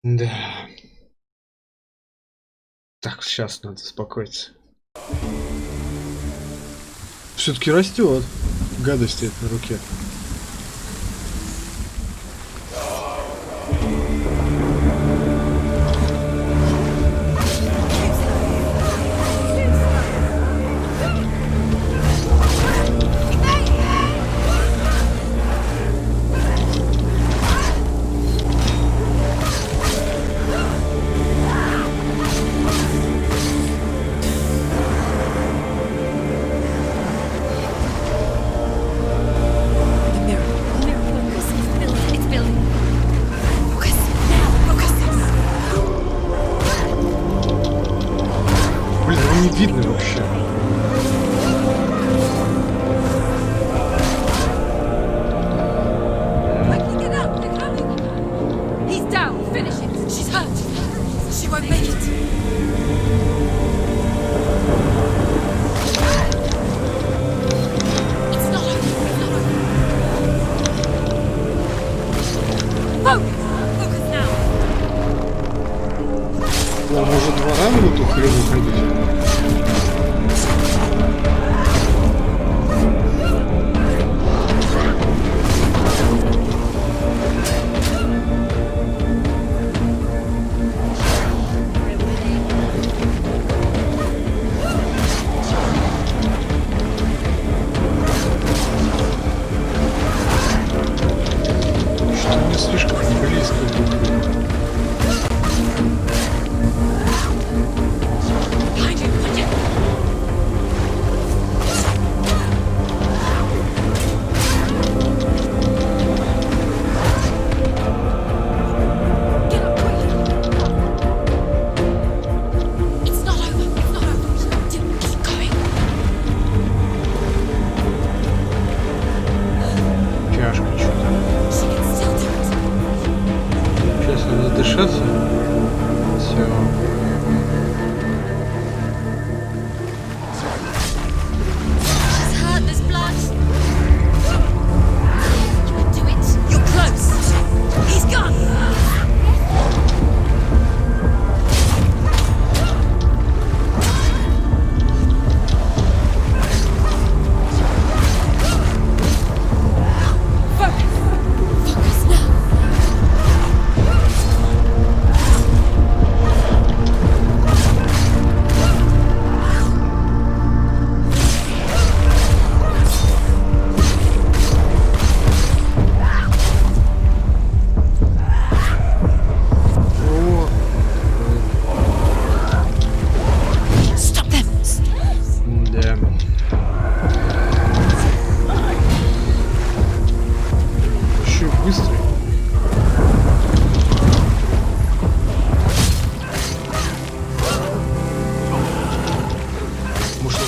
Да. Так, сейчас надо успокоиться. Все-таки растет. Гадости это на руке. тяжко что-то. Сейчас надо дышаться. Все.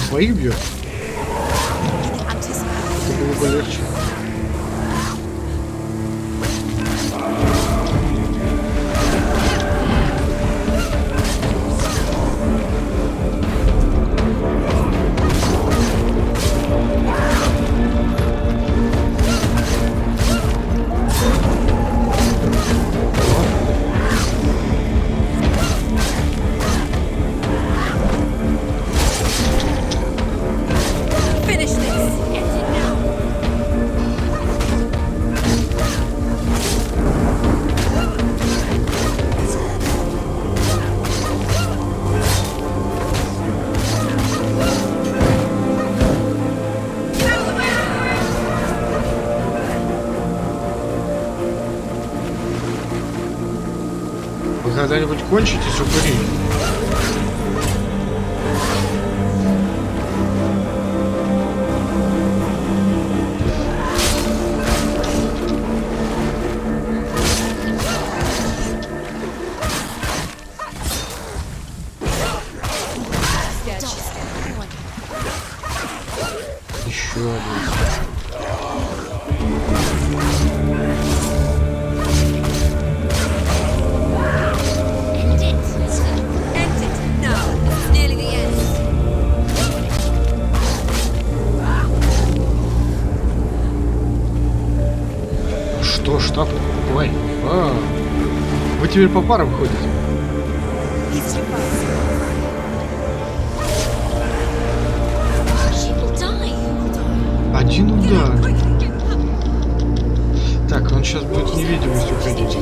Своих бьет? Это было бы легче. Вы когда-нибудь кончите упыри? Еще один. Что ж так? Ой. Вы теперь по парам ходите? Один удар. Так, он сейчас будет в невидимость уходить.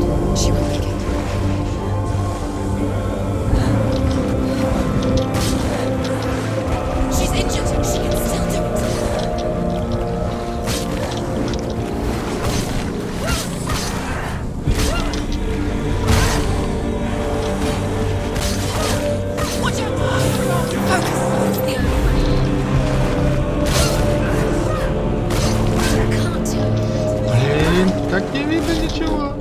Так не видно ничего.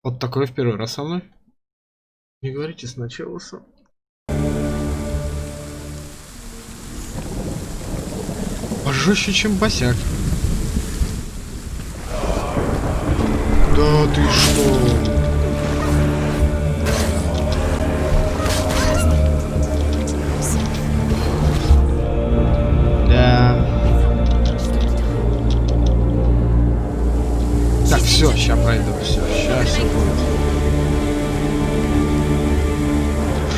Вот такое в первый раз со мной. Не говорите сначала сам. Пожестче, чем босяк. Да ты что? Все, сейчас пройду, все, сейчас все будет.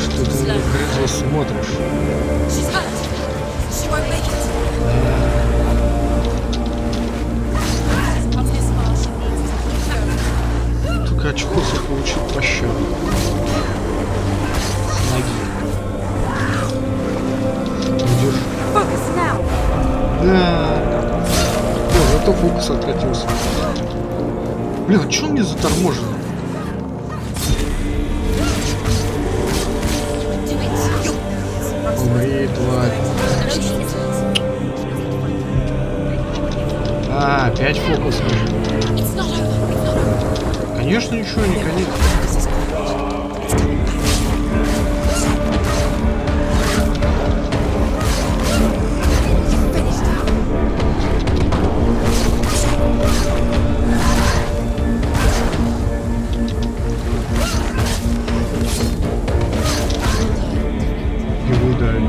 Что ты на меня смотришь? Только очкосы получил пощаду. С ноги. Удержи. Да. О, зато фокус откатился. Блин, а чё он мне заторможен? Умри, тварь. А, опять фокус. Конечно, ничего не конец. наблюдаю.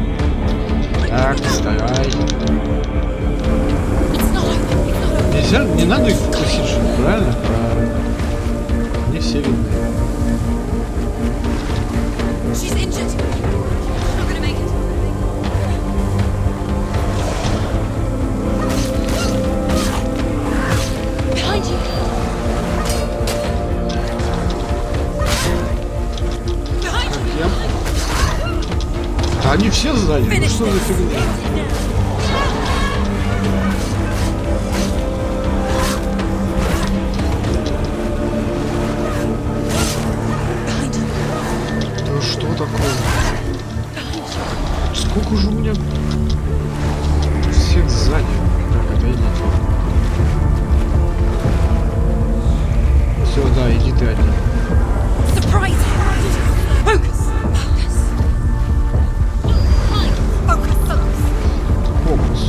Так, вставай. Нельзя, не надо их вкусить, что ли, правильно? Правильно. Не все видны. Да они все сзади. Ну что за фигня? Ну что такое? Сколько же у меня всех сзади? Так, отойди. Все, да, иди ты один. Фокус.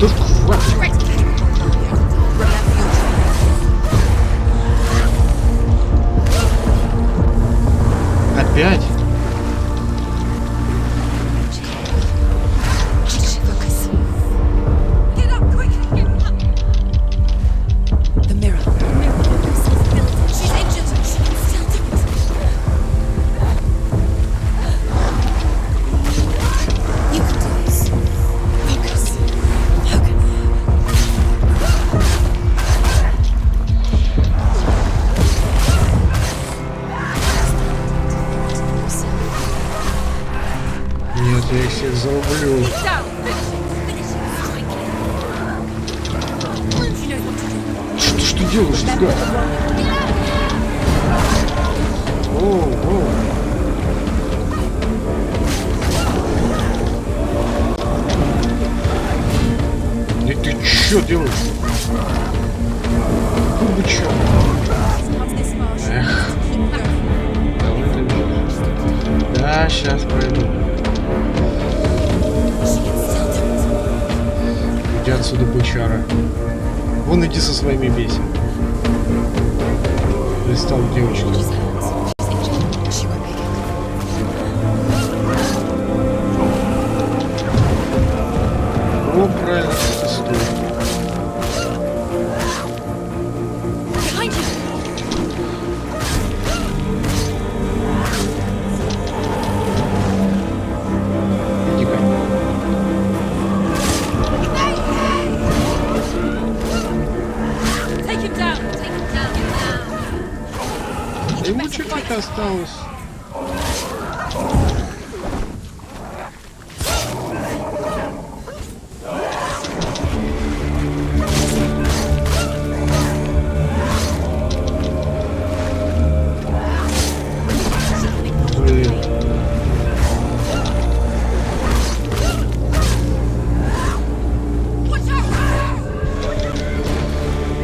Да хватит. Опять? Нет, я их всех зарублю. Что ты делаешь, гад? Оу. И ты чё делаешь? Бычок. Эх. Давай ты бежишь. Да, сейчас пройду. Иди отсюда, бычара. Вон иди со своими бесен. Пристал к девочке. О, правильно, ты стой. Иди-ка. Ему чуть-чуть осталось. Блин.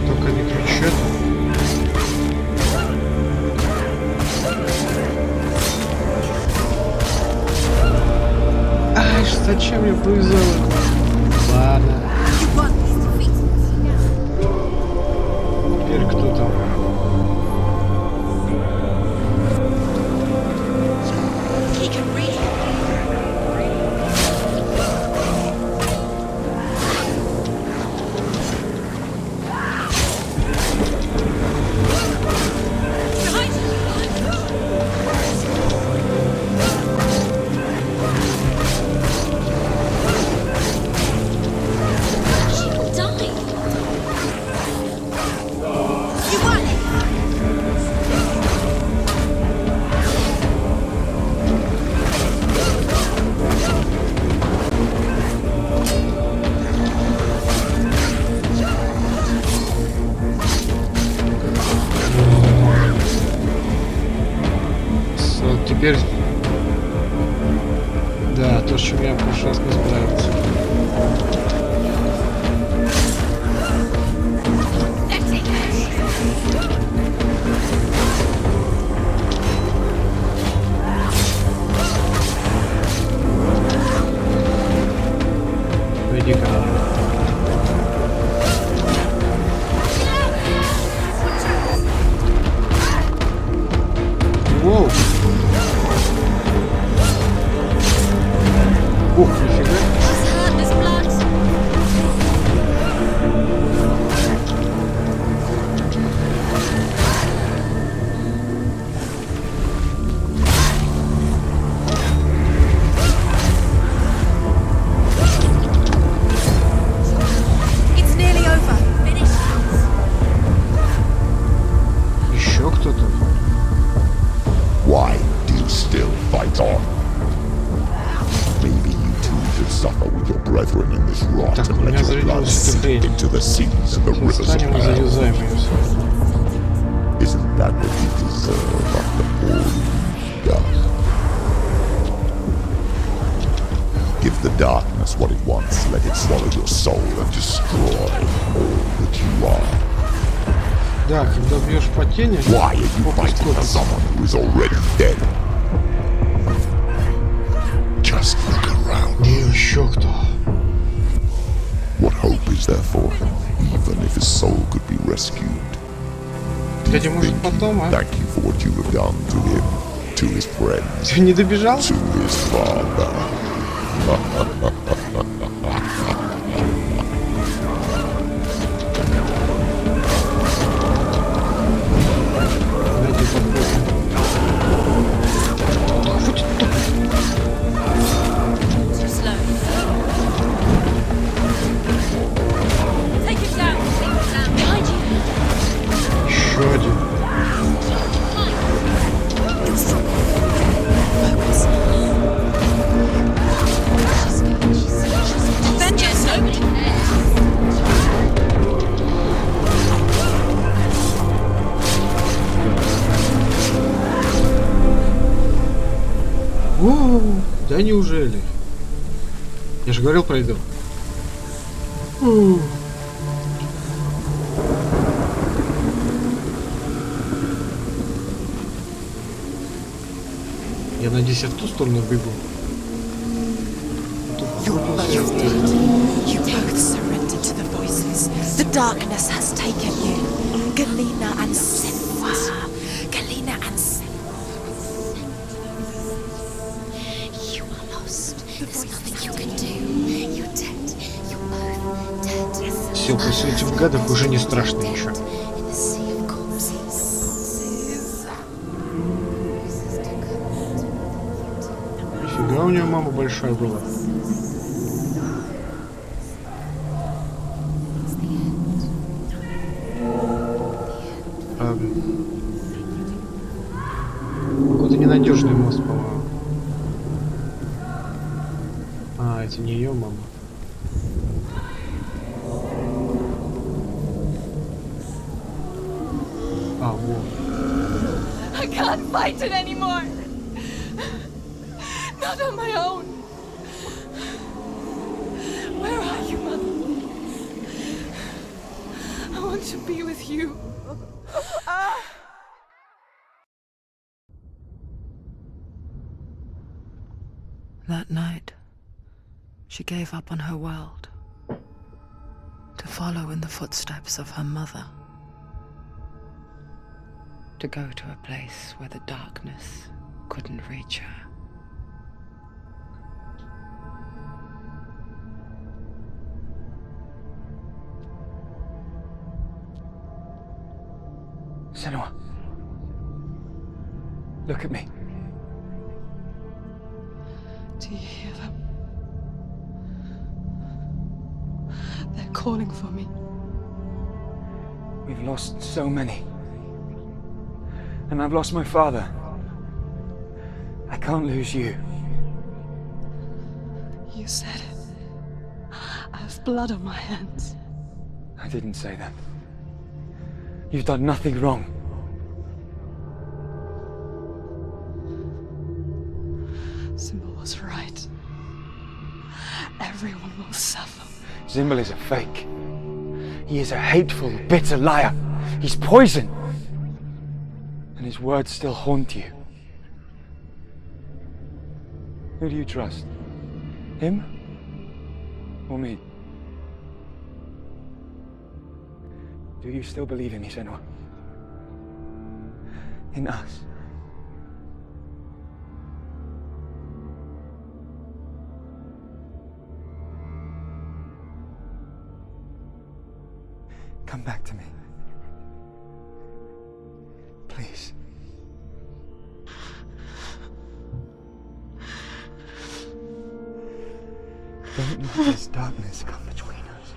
Только не кричат. Ай, зачем я повязал его? Ладно. Теперь кто там? Вот теперь... Да, то, с чем я в прошлый раз не справился. Пойди-ка. Воу! Ух, нифига. Еще кто-то? Why do you still fight on? Maybe you too should suffer with your brethren in this rot Так, and у let меня your blood зарядилась эта sink хрень. into the seas and the rivers of Встанем и hell. завязаем ее все. Isn't that what you deserve after all you've done? Give the darkness what it wants, let it swallow your soul and destroy all that you are. Да, когда бьешь по тени, Why are you fighting for someone who is already dead? Just look around. И еще кто? What hope is there for him, even if his soul could be rescued? Дядя, может потом, а? Thank you for what you have done to him, to his friends, Ты не добежал? to his father. Давайте попробуем. Хватит тупо. Too slow. Take it down. Take it down. Behind you. Еще один. You're strong. Focus. Vengeance. Nobody cares. О, да неужели? Я же говорил, пройду. Я надеюсь, я в ту сторону бегу. You both surrendered to the voices. The darkness has taken you. Galena and Senua. Galena and Senua. You are lost. There's nothing you can do. You're dead. You're both dead. Все, после этих гадов уже не страшно ничего. In the sea of corpses. Нифига, у нее мама большая была. Какой-то ненадежный мост, по-моему. А, это не ее мама. А, вот. I can't fight it anymore. Not on my own. Where are you, Mother? I want to be with you. That night, she gave up on her world to follow in the footsteps of her mother, to go to a place where the darkness couldn't reach her. Senua. Look at me. Do you hear them? They're calling for me. We've lost so many. And I've lost my father. I can't lose you. You said it. I have blood on my hands. I didn't say that. You've done nothing wrong. Symbol was right. Everyone will suffer. Zimbel is a fake. He is a hateful, bitter liar. He's poison. And his words still haunt you. Who do you trust? Him? Or me? Do you still believe in me, Senua? In us? Come back to me. Please. Don't let this darkness come between us.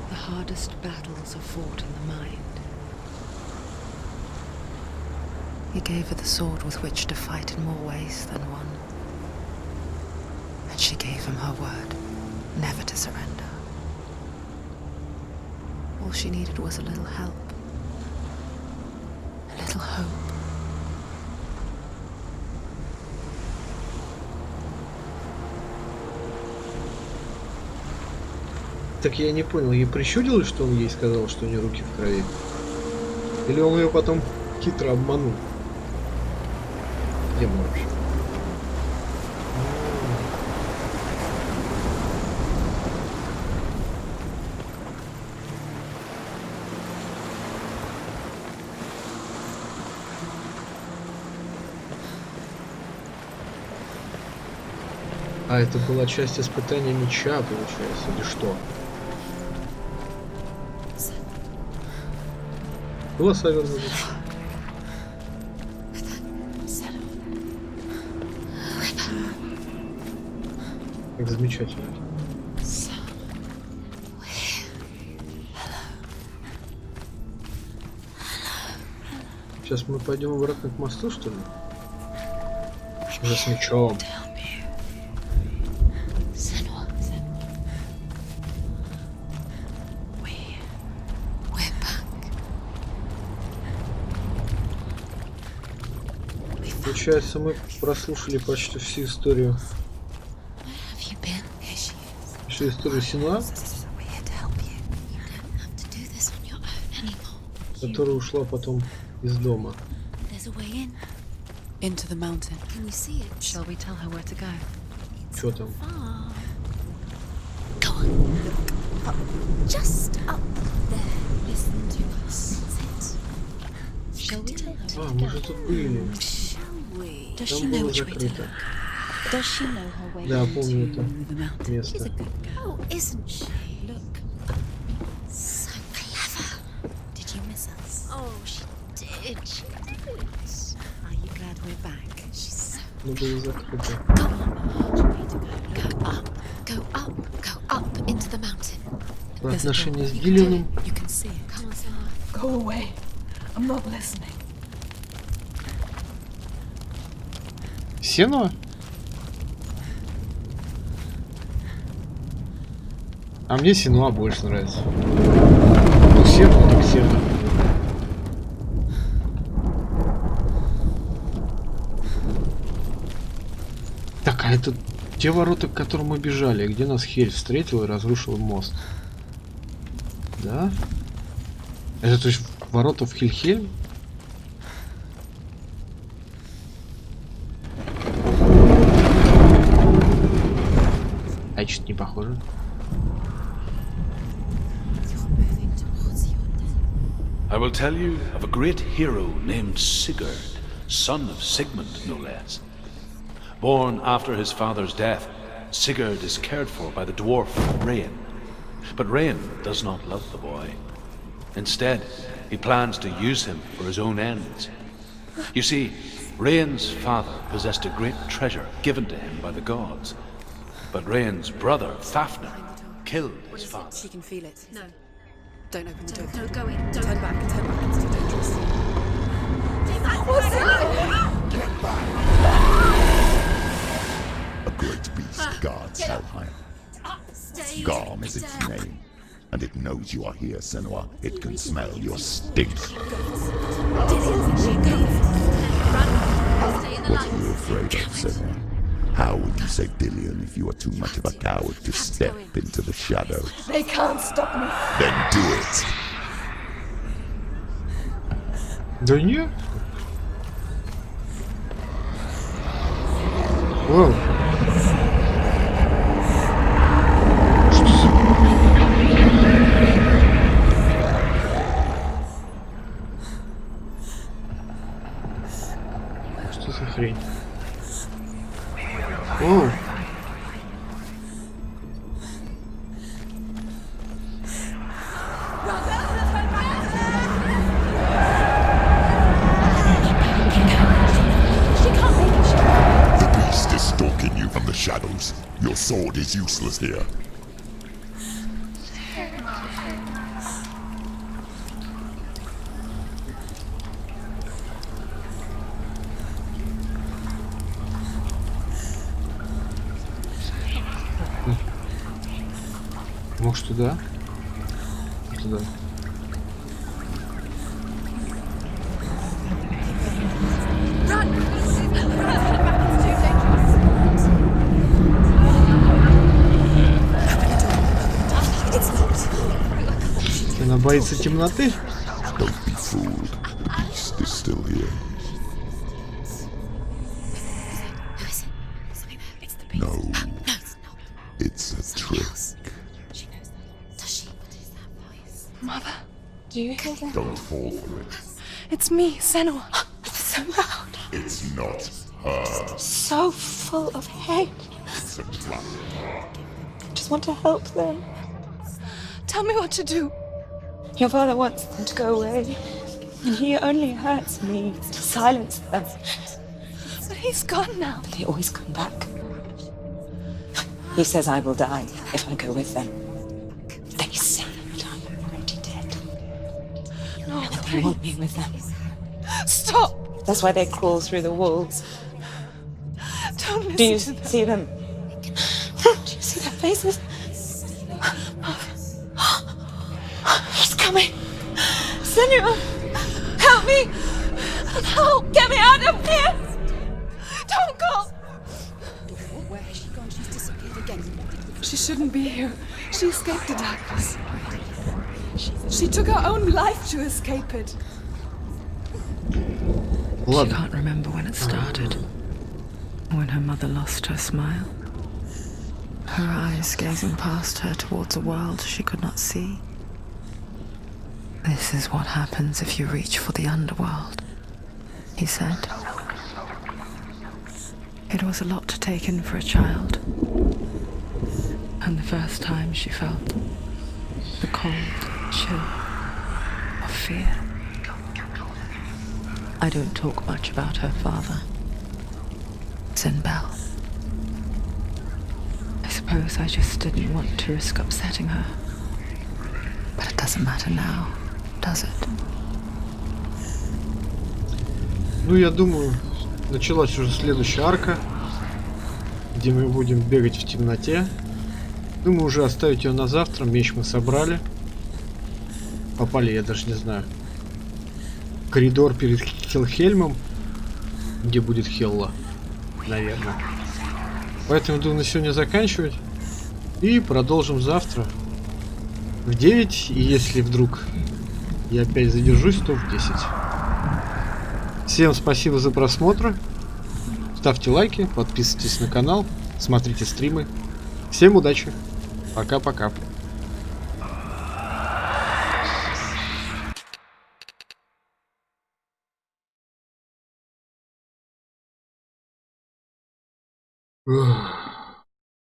The hardest battles are fought in the mind. He gave her the sword with which to fight in more ways than one. And she gave him her word, never to surrender. All she needed was a little help. A little hope. Так я не понял, ей прищудилось, что он ей сказал, что у нее руки в крови? Или он ее потом хитро обманул? Где мы вообще? А это была часть испытания меча, получается, или что? Было совершенно. Как замечательно. Сейчас мы пойдем обратно к мосту, что ли? Уже с мечом. Получается, мы прослушали почти всю историю. Всю историю Сенуа, которая ушла потом из дома. Into the mountain. Can you see it? Shall we tell her where to go? Что там? Go on. Look up. Just up there. Listen to us. That's it. Shall we tell her? А, мы же тут были. Does Там she know было which way to закрыто. go? Does she know her way? Да, помню это She's a место. good girl, isn't she? Look. So clever. Did you miss us? Oh, she did. She did. Are you glad we're back? She's so Но было закрыто. Go on. Go up. Go up. Go up into the mountain. Про отношения с Дилианом. You can see it. Come on, Senua. Go away. I'm not listening. Сенуа? А мне Сенуа больше нравится. Ну, Сенуа, так Сенуа. Так, а это те ворота, к которым мы бежали, где нас Хель встретил и разрушил мост. Да? Это то есть ворота в Хельхельм? А что-то не похоже. I will tell you of a great hero named Sigurd, son of Sigmund, no less. Born after his father's death, Sigurd is cared for by the dwarf Rain. But Rain does not love the boy. Instead, he plans to use him for his own ends. You see, Rain's father possessed a great treasure given to him by the gods. But Rain's brother, Fafnir, killed his father. She can feel it. No. Don't open the door. No, go in. Don't. Turn back. Turn back. It's too dangerous. A great beast guards Helheim. Garm is its name, and it knows you are here, Senua. It can smell your stink. What are you afraid of, Senua? How would you say Dillion if you are too much of a coward to step into the shadows? They can't stop me. Then do it! Да нет. Воу. Что за хрень? О! The beast is stalking you from the shadows. Your sword is useless here. Может туда? Туда. Она боится темноты? Don't be fooled. The beast is still here. No. It's a trick. Mother, do you hear that? Don't fall for it. It's me, Senua. It's so loud. It's not her. So full of hate. It's a trap. I just want to help them. Tell me what to do. Your father wants them to go away. And he only hurts me to silence them. But he's gone now. But they always come back. He says I will die if I go with them. They say that I'm already dead. No, They want me with them. Stop! That's why they crawl through the walls. Don't listen Do you to them. see them? Do you see their faces? He's coming. Senua, help me. Help, get me out of here. Don't go. Where has she gone? She's disappeared again. She shouldn't be here. She escaped the darkness. She took her own life to escape it. She Ладно. can't remember when it started. When her mother lost her smile. Her eyes gazing past her towards a world she could not see. This is what happens if you reach for the underworld, he said. It was a lot to take in for a child. And the first time she felt the cold chill of fear. I don't talk much about her father, Zinbel. I suppose I just didn't want to risk upsetting her. But it doesn't matter now, does it? Ну, я думаю, началась уже следующая арка, где мы будем бегать в темноте. Думаю, уже оставить ее на завтра. Меч мы собрали. Попали, я даже не знаю, в коридор перед Хелхельмом, где будет Хелла, наверное. Поэтому думаю на сегодня заканчивать. И продолжим завтра в 9. И если вдруг я опять задержусь, то в 10. Всем спасибо за просмотр. Ставьте лайки, подписывайтесь на канал, смотрите стримы. Всем удачи. Пока-пока. Ugh.